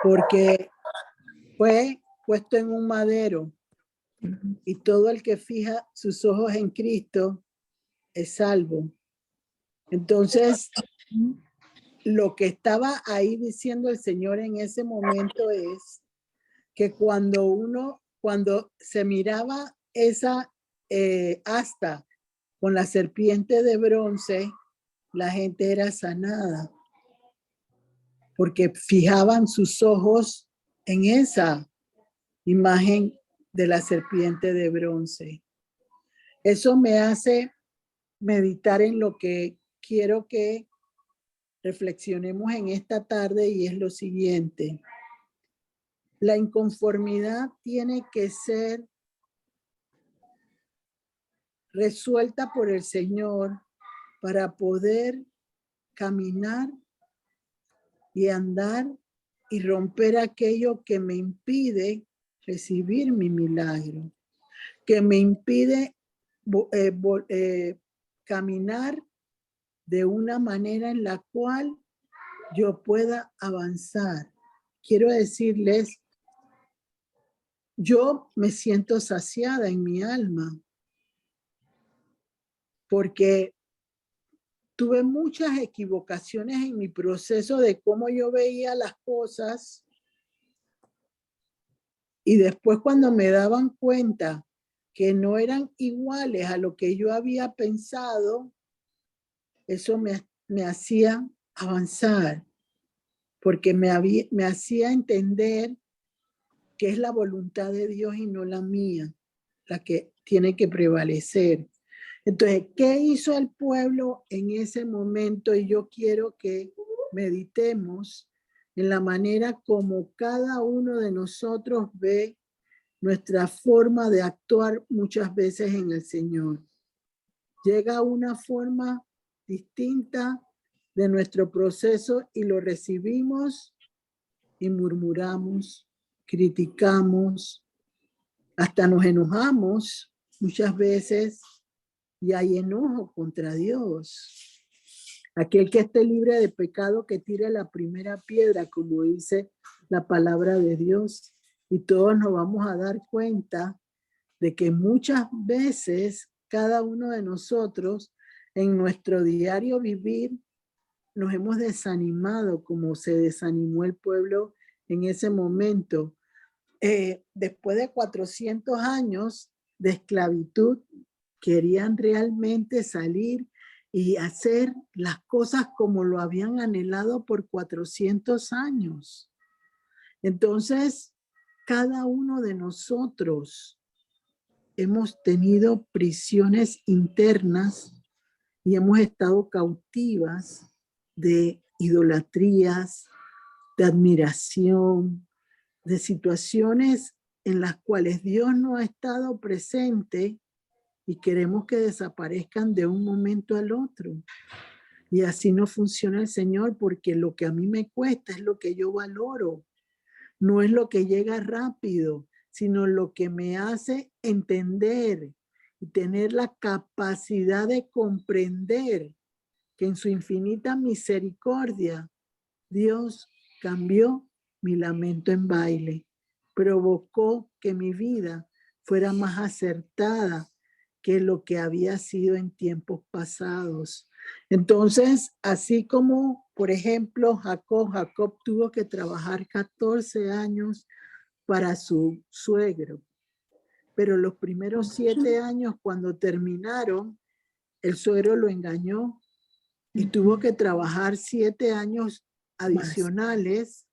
S2: porque fue puesto en un madero y todo el que fija sus ojos en Cristo es salvo. Entonces, lo que estaba ahí diciendo el Señor en ese momento es que cuando se miraba esa asta con la serpiente de bronce, la gente era sanada, porque fijaban sus ojos en esa imagen de la serpiente de bronce. Eso me hace meditar en lo que quiero que reflexionemos en esta tarde, y es lo siguiente. La inconformidad tiene que ser resuelta por el Señor para poder caminar y andar y romper aquello que me impide recibir mi milagro, que me impide caminar de una manera en la cual yo pueda avanzar. Quiero decirles, yo me siento saciada en mi alma porque tuve muchas equivocaciones en mi proceso de cómo yo veía las cosas, y después cuando me daban cuenta que no eran iguales a lo que yo había pensado, eso me hacía avanzar, porque me hacía entender que es la voluntad de Dios y no la mía la que tiene que prevalecer. Entonces, ¿qué hizo el pueblo en ese momento? Y yo quiero que meditemos en la manera como cada uno de nosotros ve nuestra forma de actuar muchas veces en el Señor. Llega una forma distinta de nuestro proceso y lo recibimos y murmuramos, criticamos, hasta nos enojamos muchas veces, y hay enojo contra Dios. Aquel que esté libre de pecado que tire la primera piedra, como dice la palabra de Dios. Y todos nos vamos a dar cuenta de que muchas veces cada uno de nosotros en nuestro diario vivir nos hemos desanimado, como se desanimó el pueblo en ese momento. Después de 400 años de esclavitud, querían realmente salir y hacer las cosas como lo habían anhelado por 400 años. Entonces, cada uno de nosotros hemos tenido prisiones internas y hemos estado cautivas de idolatrías, de admiración, de situaciones en las cuales Dios no ha estado presente y queremos que desaparezcan de un momento al otro. Y así no funciona el Señor, porque lo que a mí me cuesta es lo que yo valoro. No es lo que llega rápido, sino lo que me hace entender y tener la capacidad de comprender que en su infinita misericordia Dios cambió mi lamento en baile, provocó que mi vida fuera más acertada que lo que había sido en tiempos pasados. Entonces, así como, por ejemplo, Jacob tuvo que trabajar 14 años para su suegro, pero los primeros 7 años, cuando terminaron, el suegro lo engañó y tuvo que trabajar 7 años adicionales,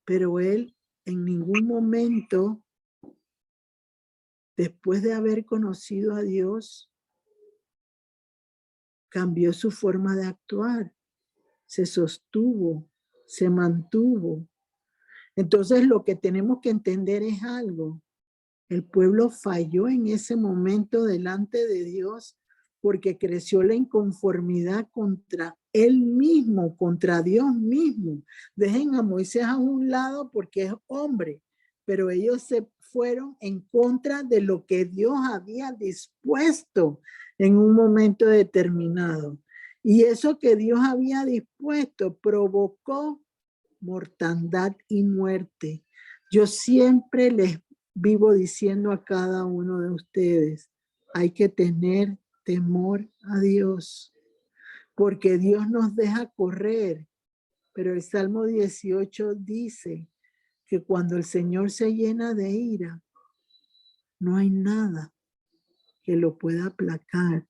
S2: pero él en ningún momento, después de haber conocido a Dios, cambió su forma de actuar, se sostuvo, se mantuvo. Entonces lo que tenemos que entender es algo. El pueblo falló en ese momento delante de Dios porque creció la inconformidad contra él mismo, contra Dios mismo. Dejen a Moisés a un lado porque es hombre, pero ellos se fueron en contra de lo que Dios había dispuesto en un momento determinado. Y eso que Dios había dispuesto provocó mortandad y muerte. Yo siempre les vivo diciendo a cada uno de ustedes, hay que tener temor a Dios, porque Dios nos deja correr, pero el Salmo 18 dice que cuando el Señor se llena de ira, no hay nada que lo pueda aplacar.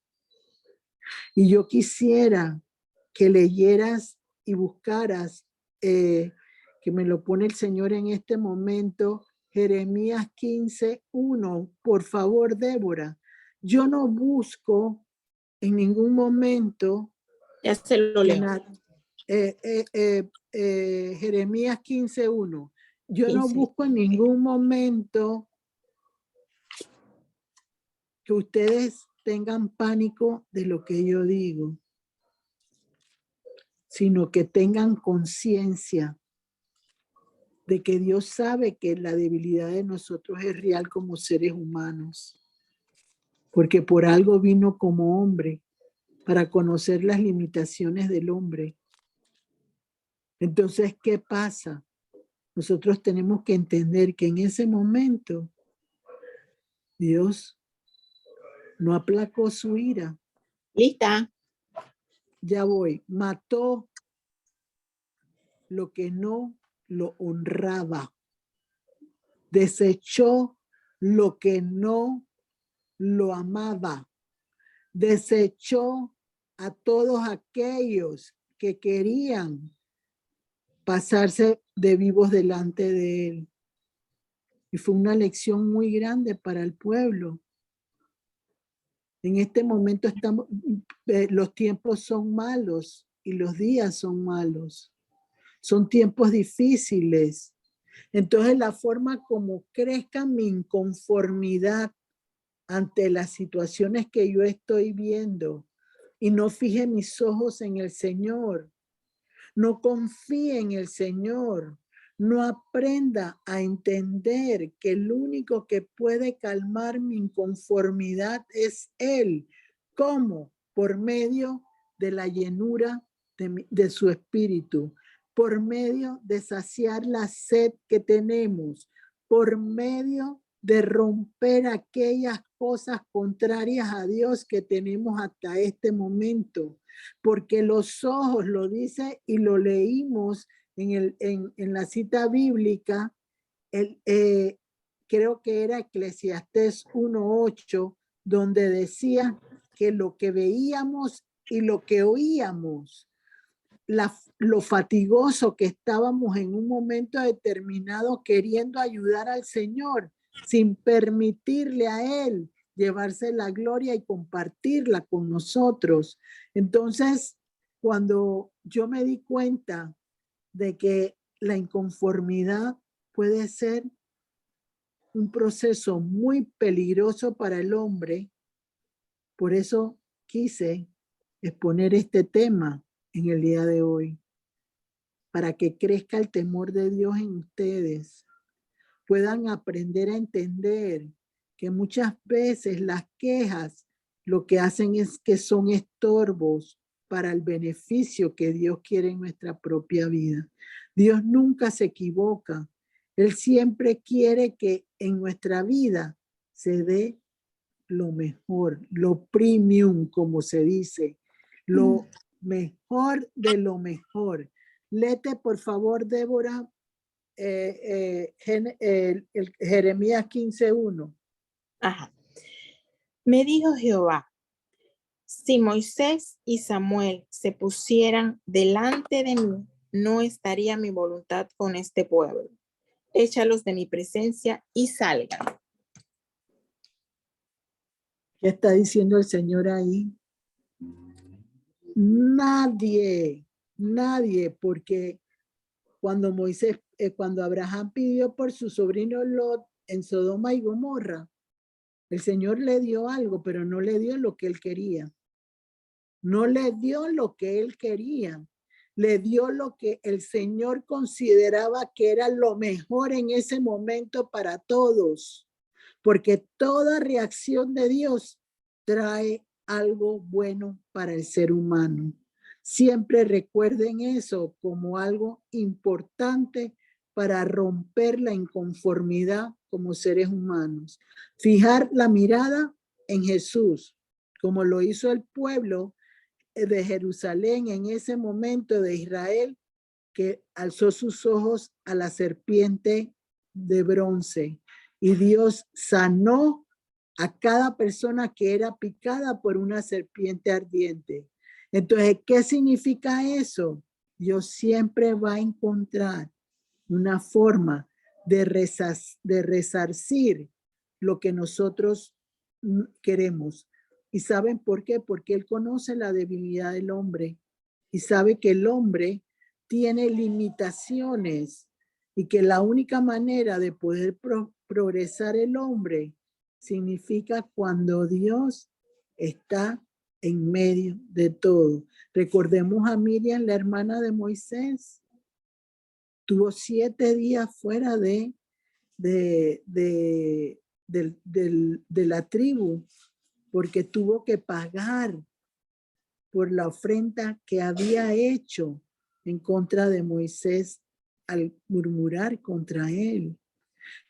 S2: Y yo quisiera que leyeras y buscaras, que me lo pone el Señor en este momento, Jeremías 15:1. Por favor, Débora, yo no busco en ningún momento
S1: Ya se lo leo.
S2: Jeremías 15:1. Yo
S1: 15.
S2: no busco en ningún momento que ustedes tengan pánico de lo que yo digo, sino que tengan conciencia de que Dios sabe que la debilidad de nosotros es real como seres humanos, porque por algo vino como hombre, para conocer las limitaciones del hombre. Entonces, ¿qué pasa? Nosotros tenemos que entender que en ese momento Dios no aplacó su ira.
S1: Lista.
S2: Ya voy. Mató lo que no lo honraba. Desechó lo que no lo amaba. Desechó a todos aquellos que querían pasarse de vivos delante de él. Y fue una lección muy grande para el pueblo. En este momento los tiempos son malos y los días son malos. Son tiempos difíciles. Entonces la forma como crezca mi inconformidad ante las situaciones que yo estoy viendo y no fije mis ojos en el Señor, no confíe en el Señor, no aprenda a entender que el único que puede calmar mi inconformidad es Él. ¿Cómo? Por medio de la llenura de su espíritu, por medio de saciar la sed que tenemos, por medio de romper aquellas cosas contrarias a Dios que tenemos hasta este momento, porque los ojos, lo dice y lo leímos en la cita bíblica, creo que era Eclesiastés 1:8, donde decía que lo que veíamos y lo que oíamos, lo fatigoso que estábamos en un momento determinado queriendo ayudar al Señor, sin permitirle a Él llevarse la gloria y compartirla con nosotros. Entonces, cuando yo me di cuenta de que la inconformidad puede ser un proceso muy peligroso para el hombre, por eso quise exponer este tema en el día de hoy, para que crezca el temor de Dios en ustedes, puedan aprender a entender que muchas veces las quejas lo que hacen es que son estorbos para el beneficio que Dios quiere en nuestra propia vida. Dios nunca se equivoca. Él siempre quiere que en nuestra vida se dé lo mejor, lo premium, como se dice, lo mejor de lo mejor. Léete, por favor, Débora, Jeremías 15:1.
S1: Ajá. Me dijo Jehová, si Moisés y Samuel se pusieran delante de mí, no estaría mi voluntad con este pueblo. Échalos de mi presencia y salgan.
S2: ¿Qué está diciendo el Señor ahí? Nadie, porque cuando cuando Abraham pidió por su sobrino Lot en Sodoma y Gomorra, el Señor le dio algo, pero no le dio lo que él quería. No le dio lo que él quería. Le dio lo que el Señor consideraba que era lo mejor en ese momento para todos. Porque toda reacción de Dios trae algo bueno para el ser humano. Siempre recuerden eso como algo importante para romper la inconformidad como seres humanos. Fijar la mirada en Jesús, como lo hizo el pueblo de Jerusalén en ese momento de Israel, que alzó sus ojos a la serpiente de bronce y Dios sanó a cada persona que era picada por una serpiente ardiente. Entonces, ¿qué significa eso? Dios siempre va a encontrar una forma de resarcir lo que nosotros queremos. ¿Y saben por qué? Porque Él conoce la debilidad del hombre y sabe que el hombre tiene limitaciones y que la única manera de poder progresar el hombre significa cuando Dios está en medio de todo. Recordemos a Miriam, la hermana de Moisés. Tuvo 7 días fuera de la tribu porque tuvo que pagar por la ofrenda que había hecho en contra de Moisés al murmurar contra él.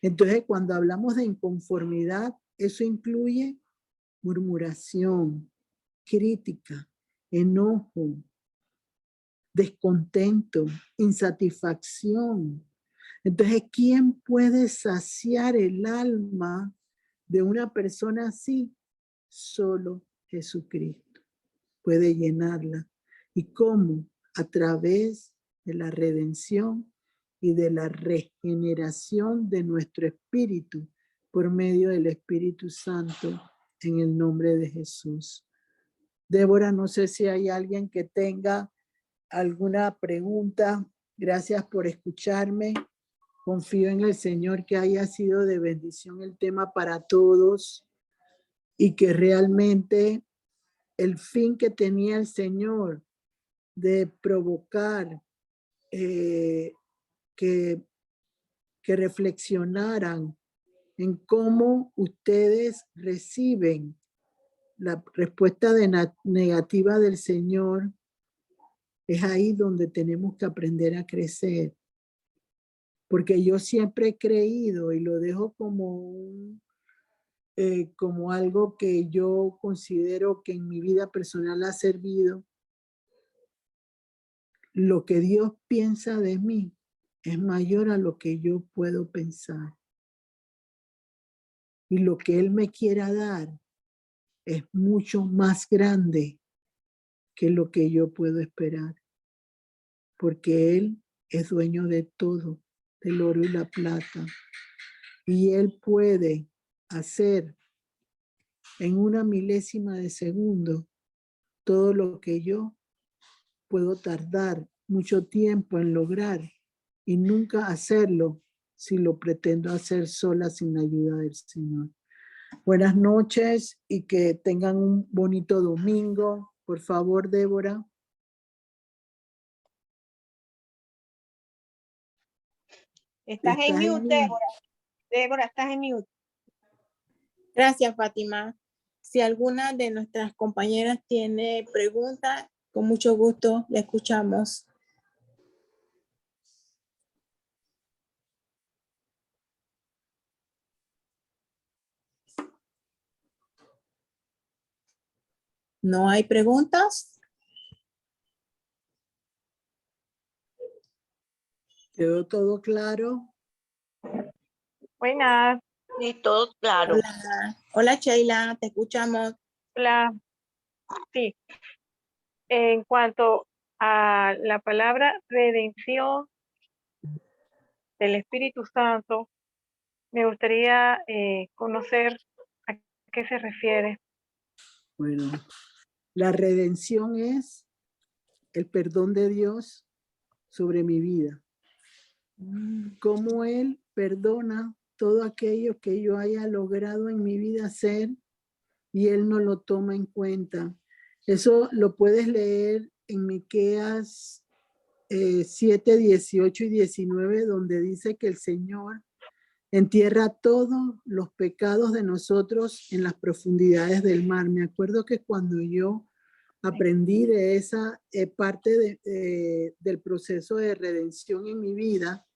S2: Entonces, cuando hablamos de inconformidad, eso incluye murmuración, crítica, enojo, descontento, insatisfacción. Entonces, ¿quién puede saciar el alma de una persona así? Solo Jesucristo puede llenarla. ¿Y cómo? A través de la redención y de la regeneración de nuestro espíritu por medio del Espíritu Santo en el nombre de Jesús. Débora, no sé si hay alguien que tenga alguna pregunta. Gracias por escucharme. Confío en el Señor que haya sido de bendición el tema para todos y que realmente el fin que tenía el Señor de provocar que reflexionaran en cómo ustedes reciben la respuesta negativa del Señor, es ahí donde tenemos que aprender a crecer. Porque yo siempre he creído y lo dejo como algo que yo considero que en mi vida personal ha servido. Lo que Dios piensa de mí es mayor a lo que yo puedo pensar. Y lo que Él me quiera dar es mucho más grande que lo que yo puedo esperar, porque Él es dueño de todo, del oro y la plata, y Él puede hacer en una milésima de segundo todo lo que yo puedo tardar mucho tiempo en lograr y nunca hacerlo si lo pretendo hacer sola sin la ayuda del Señor. Buenas noches y que tengan un bonito domingo. Por favor, Débora.
S3: Estás en mute, Débora. Débora, estás en mute.
S1: Gracias, Fátima. Si alguna de nuestras compañeras tiene preguntas, con mucho gusto le escuchamos. ¿No hay preguntas?
S2: ¿Quedó todo claro?
S3: Buenas.
S4: Sí, todo claro.
S1: Hola, hola Sheila, te escuchamos.
S3: Hola. Sí. En cuanto a la palabra redención del Espíritu Santo, me gustaría conocer a qué se refiere.
S2: Bueno, la redención es el perdón de Dios sobre mi vida. Cómo Él perdona todo aquello que yo haya logrado en mi vida hacer y Él no lo toma en cuenta. Eso lo puedes leer en Miqueas 7, 18 y 19, donde dice que el Señor entierra todos los pecados de nosotros en las profundidades del mar. Me acuerdo que cuando yo aprendí de esa parte del proceso de redención en mi vida,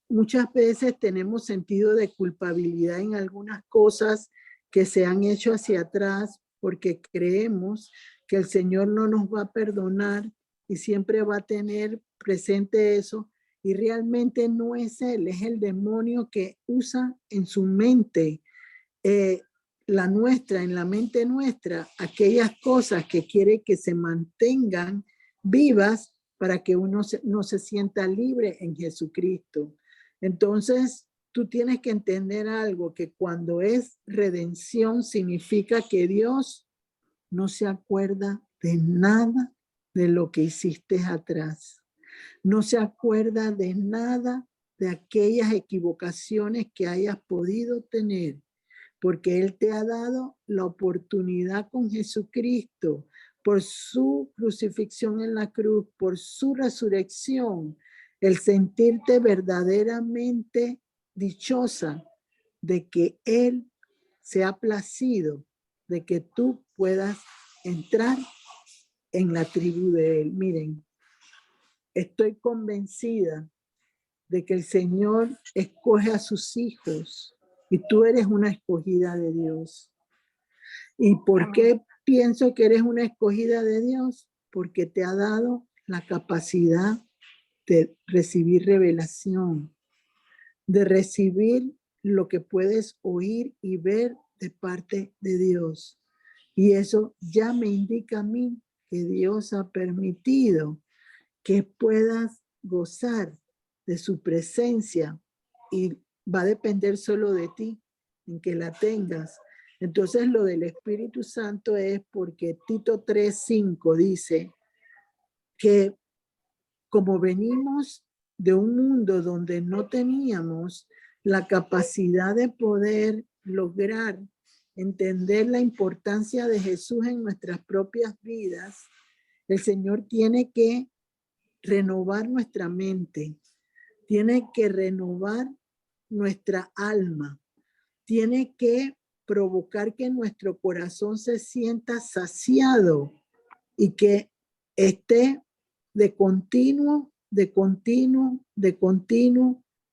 S2: muchas veces tenemos sentido de culpabilidad en algunas cosas que se han hecho hacia atrás porque creemos que el Señor no nos va a perdonar y siempre va a tener presente eso, y realmente no es Él, es el demonio que usa en su mente, la nuestra, en la mente nuestra, aquellas cosas que quiere que se mantengan vivas para que uno no se sienta libre en Jesucristo. Entonces, tú tienes que entender algo, que cuando es redención significa que Dios no se acuerda de nada de lo que hiciste atrás. No se acuerda de nada de aquellas equivocaciones que hayas podido tener, porque Él te ha dado la oportunidad con Jesucristo, por su crucifixión en la cruz, por su resurrección, el sentirte verdaderamente dichosa de que Él se ha placido de que tú puedas entrar en la tribu de Él. Miren, estoy convencida de que el Señor escoge a sus hijos y tú eres una escogida de Dios. ¿Y por qué pienso que eres una escogida de Dios? Porque te ha dado la capacidad de recibir revelación, de recibir lo que puedes oír y ver de parte de Dios. Y eso ya me indica a mí que Dios ha permitido que puedas gozar de su presencia y va a depender solo de ti en que la tengas. Entonces lo del Espíritu Santo es porque Tito 3:5 dice que como venimos de un mundo donde no teníamos la capacidad de poder lograr entender la importancia de Jesús en nuestras propias vidas, el Señor tiene que renovar nuestra mente, tiene que renovar nuestra alma, tiene que provocar que nuestro corazón se sienta saciado y que esté de continuo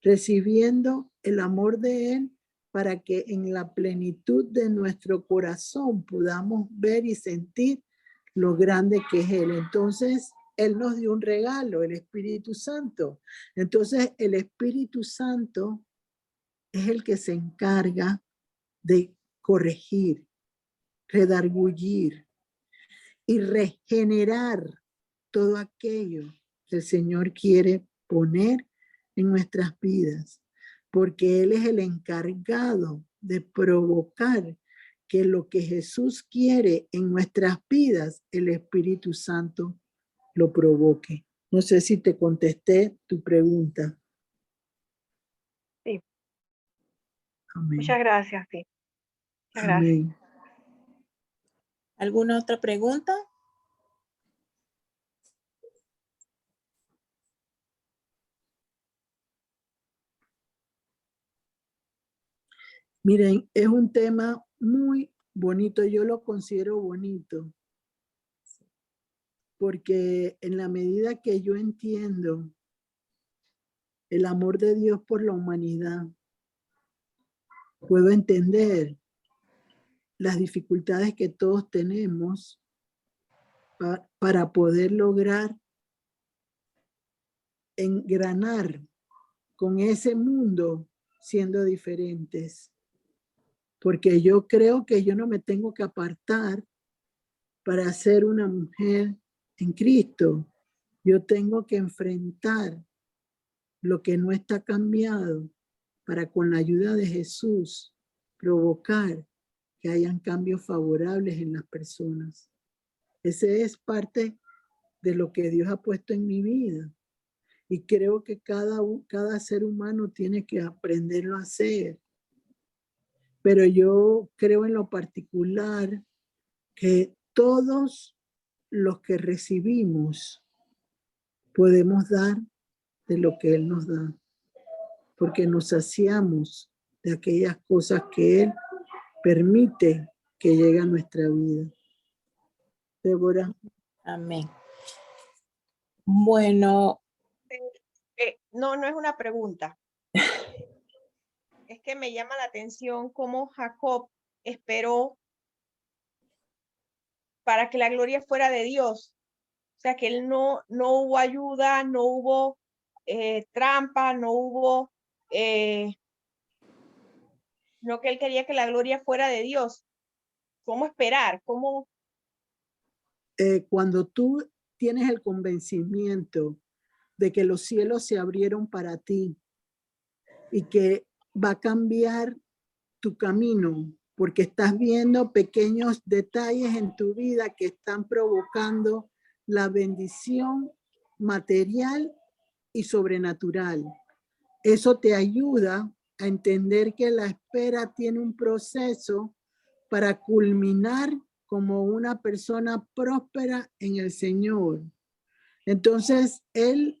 S2: recibiendo el amor de Él, para que en la plenitud de nuestro corazón podamos ver y sentir lo grande que es Él. Entonces, Él nos dio un regalo, el Espíritu Santo. Entonces, el Espíritu Santo es el que se encarga de corregir, redargullir y regenerar todo aquello que el Señor quiere poner en nuestras vidas, porque Él es el encargado de provocar que lo que Jesús quiere en nuestras vidas, el Espíritu Santo lo provoque. No sé si te contesté tu pregunta.
S3: Sí.
S2: Amén.
S3: Muchas gracias, sí. Muchas gracias.
S2: Amén.
S1: ¿Alguna otra pregunta?
S2: Miren, es un tema muy bonito, yo lo considero bonito, porque en la medida que yo entiendo el amor de Dios por la humanidad, puedo entender las dificultades que todos tenemos para poder lograr engranar con ese mundo siendo diferentes. Porque yo creo que yo no me tengo que apartar para ser una mujer en Cristo. Yo tengo que enfrentar lo que no está cambiado para, con la ayuda de Jesús, provocar que hayan cambios favorables en las personas. Ese es parte de lo que Dios ha puesto en mi vida. Y creo que cada ser humano tiene que aprenderlo a hacer. Pero yo creo en lo particular que todos los que recibimos podemos dar de lo que Él nos da, porque nos saciamos de aquellas cosas que Él permite que lleguen a nuestra vida. Débora.
S1: Amén. Bueno.
S3: No, no es una pregunta. Es que me llama la atención cómo Jacob esperó para que la gloria fuera de Dios. O sea, que él no hubo ayuda, no hubo trampa, no hubo, no, que él quería que la gloria fuera de Dios. ¿Cómo esperar? ¿Cómo?
S2: Cuando tú tienes el convencimiento de que los cielos se abrieron para ti y que va a cambiar tu camino, porque estás viendo pequeños detalles en tu vida que están provocando la bendición material y sobrenatural. Eso te ayuda a entender que la espera tiene un proceso para culminar como una persona próspera en el Señor. Entonces, él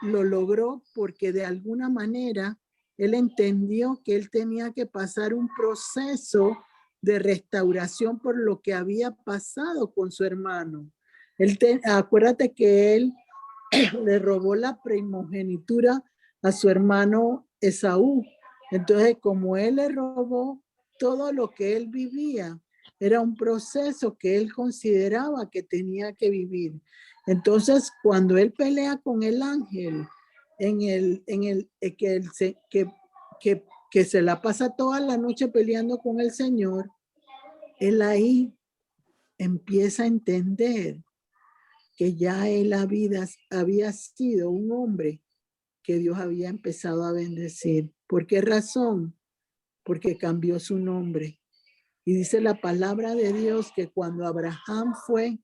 S2: lo logró porque de alguna manera él entendió que él tenía que pasar un proceso de restauración por lo que había pasado con su hermano. Acuérdate que él le robó la primogenitura a su hermano Esaú. Entonces, como él le robó todo lo que él vivía, era un proceso que él consideraba que tenía que vivir. Entonces, cuando él pelea con el ángel, que se la pasa toda la noche peleando con el Señor, él ahí empieza a entender que ya él había sido un hombre que Dios había empezado a bendecir. ¿Por qué razón? Porque cambió su nombre. Y dice la palabra de Dios que cuando Abraham fue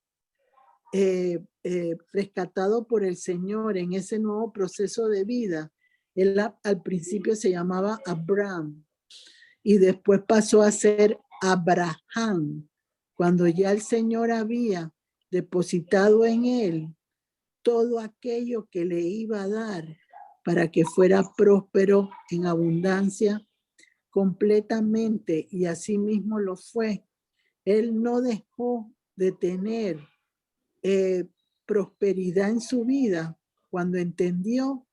S2: rescatado por el Señor en ese nuevo proceso de vida, él al principio se llamaba Abraham y después pasó a ser Abraham, cuando ya el Señor había depositado en él todo aquello que le iba a dar para que fuera próspero en abundancia completamente, y así mismo lo fue. Él no dejó de tener prosperidad en su vida cuando entendió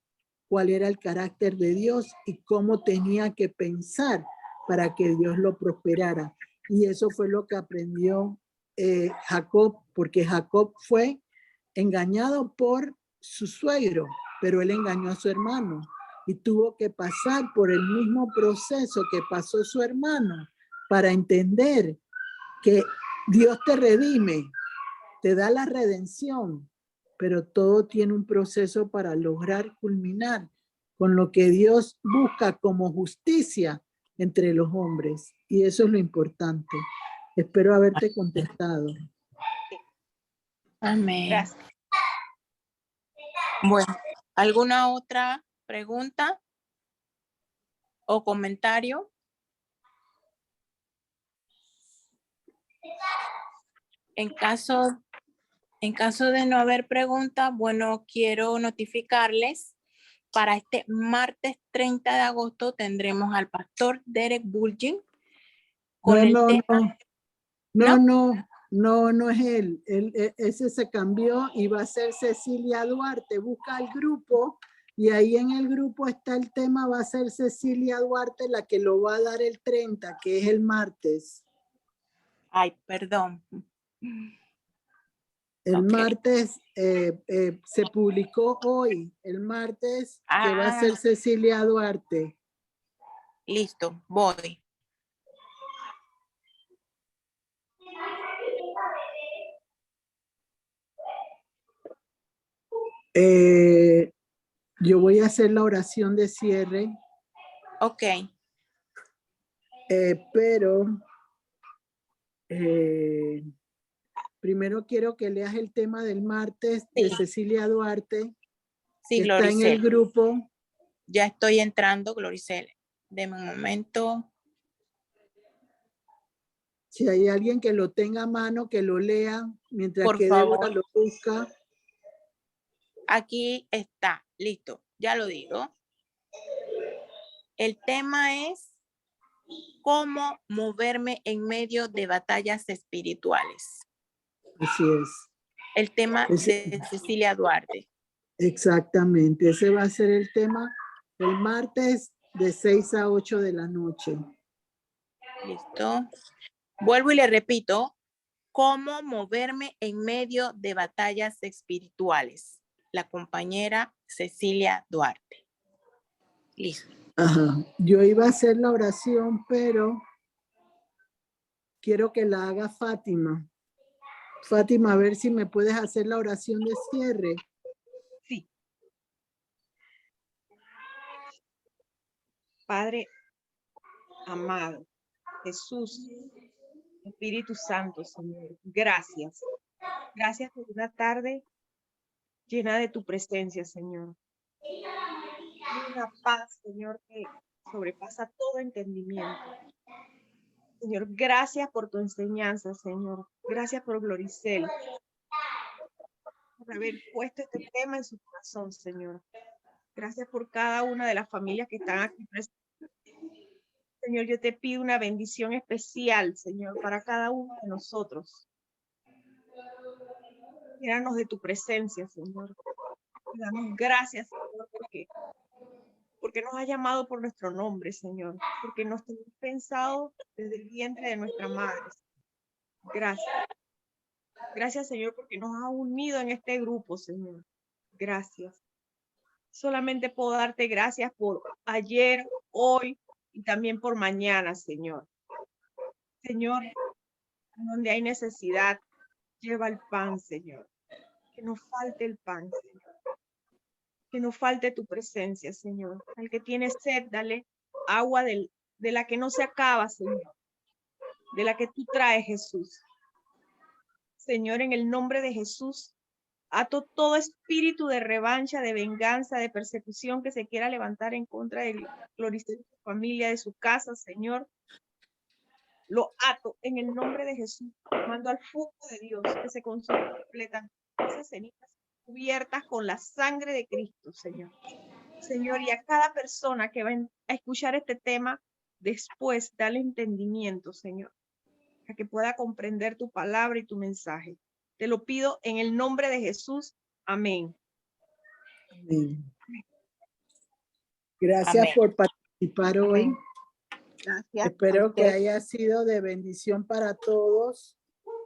S2: cuál era el carácter de Dios y cómo tenía que pensar para que Dios lo prosperara. Y eso fue lo que aprendió Jacob, porque Jacob fue engañado por su suegro, pero él engañó a su hermano y tuvo que pasar por el mismo proceso que pasó su hermano para entender que Dios te redime, te da la redención, pero todo tiene un proceso para lograr culminar con lo que Dios busca como justicia entre los hombres. Y eso es lo importante. Espero haberte contestado.
S1: Amén.
S3: Gracias.
S1: Bueno, ¿alguna otra pregunta o comentario? En caso de no haber preguntas, bueno, quiero notificarles, para este martes 30 de agosto tendremos al pastor Derek Bulgin con el tema.
S2: No es él. Ese se cambió y va a ser Cecilia Duarte. Busca el grupo y ahí en el grupo está el tema, va a ser Cecilia Duarte la que lo va a dar el 30, que es el martes.
S1: Ay, perdón.
S2: El
S1: Ok.
S2: martes se publicó hoy, el martes que va a ser Cecilia Duarte.
S1: Listo, voy.
S2: Yo voy a hacer la oración de cierre.
S1: Ok.
S2: Pero primero quiero que leas el tema del martes de
S1: Sí.
S2: Cecilia Duarte,
S1: Sí,
S2: que está en el
S1: Gloricel.
S2: grupo.
S1: Ya estoy entrando, Gloricel. Deme un momento.
S2: Si hay alguien que lo tenga a mano, que lo lea, mientras
S1: Por
S2: que Débora
S1: favor.
S2: lo busca.
S1: Aquí está, listo, ya lo digo. El tema es cómo moverme en medio de batallas espirituales.
S2: Así es.
S1: El tema de Cecilia Duarte.
S2: Exactamente, ese va a ser el tema el martes de 6 a 8 de la noche.
S1: Listo. Vuelvo y le repito, cómo moverme en medio de batallas espirituales. La compañera Cecilia Duarte. Listo.
S2: Ajá. Yo iba a hacer la oración, pero quiero que la haga Fátima. Fátima, a ver si me puedes hacer la oración de cierre.
S3: Sí. Padre amado, Jesús, Espíritu Santo, Señor, gracias. Gracias por una tarde llena de tu presencia, Señor. Una paz, Señor, que sobrepasa todo entendimiento. Señor, gracias por tu enseñanza, Señor. Gracias por Gloricel, por haber puesto este tema en su corazón, Señor. Gracias por cada una de las familias que están aquí presentes. Señor, yo te pido una bendición especial, Señor, para cada uno de nosotros. Llénanos de tu presencia, Señor. Te damos gracias, Señor, porque nos has llamado por nuestro nombre, Señor, porque nos tenés pensado desde el vientre de nuestra madre. Gracias. Gracias, Señor, porque nos has unido en este grupo, Señor. Gracias. Solamente puedo darte gracias por ayer, hoy y también por mañana, Señor. Señor, donde hay necesidad, lleva el pan, Señor. Que no falte el pan, Señor. Que no falte tu presencia, Señor. Al que tiene sed, dale agua de la que no se acaba, Señor. De la que tú traes, Jesús. Señor, en el nombre de Jesús, ato todo espíritu de revancha, de venganza, de persecución que se quiera levantar en contra de Gloricel, de su familia, de su casa, Señor. Lo ato en el nombre de Jesús. Mando al fuego de Dios que se consuma completamente esas cenizas cubiertas con la sangre de Cristo, Señor. Señor, y a cada persona que va a escuchar este tema, después dale entendimiento, Señor, a que pueda comprender tu palabra y tu mensaje. Te lo pido en el nombre de Jesús. Amén.
S2: Amén. Gracias
S1: Amén.
S2: por participar hoy.
S3: Gracias.
S2: Espero que haya sido de bendición para todos.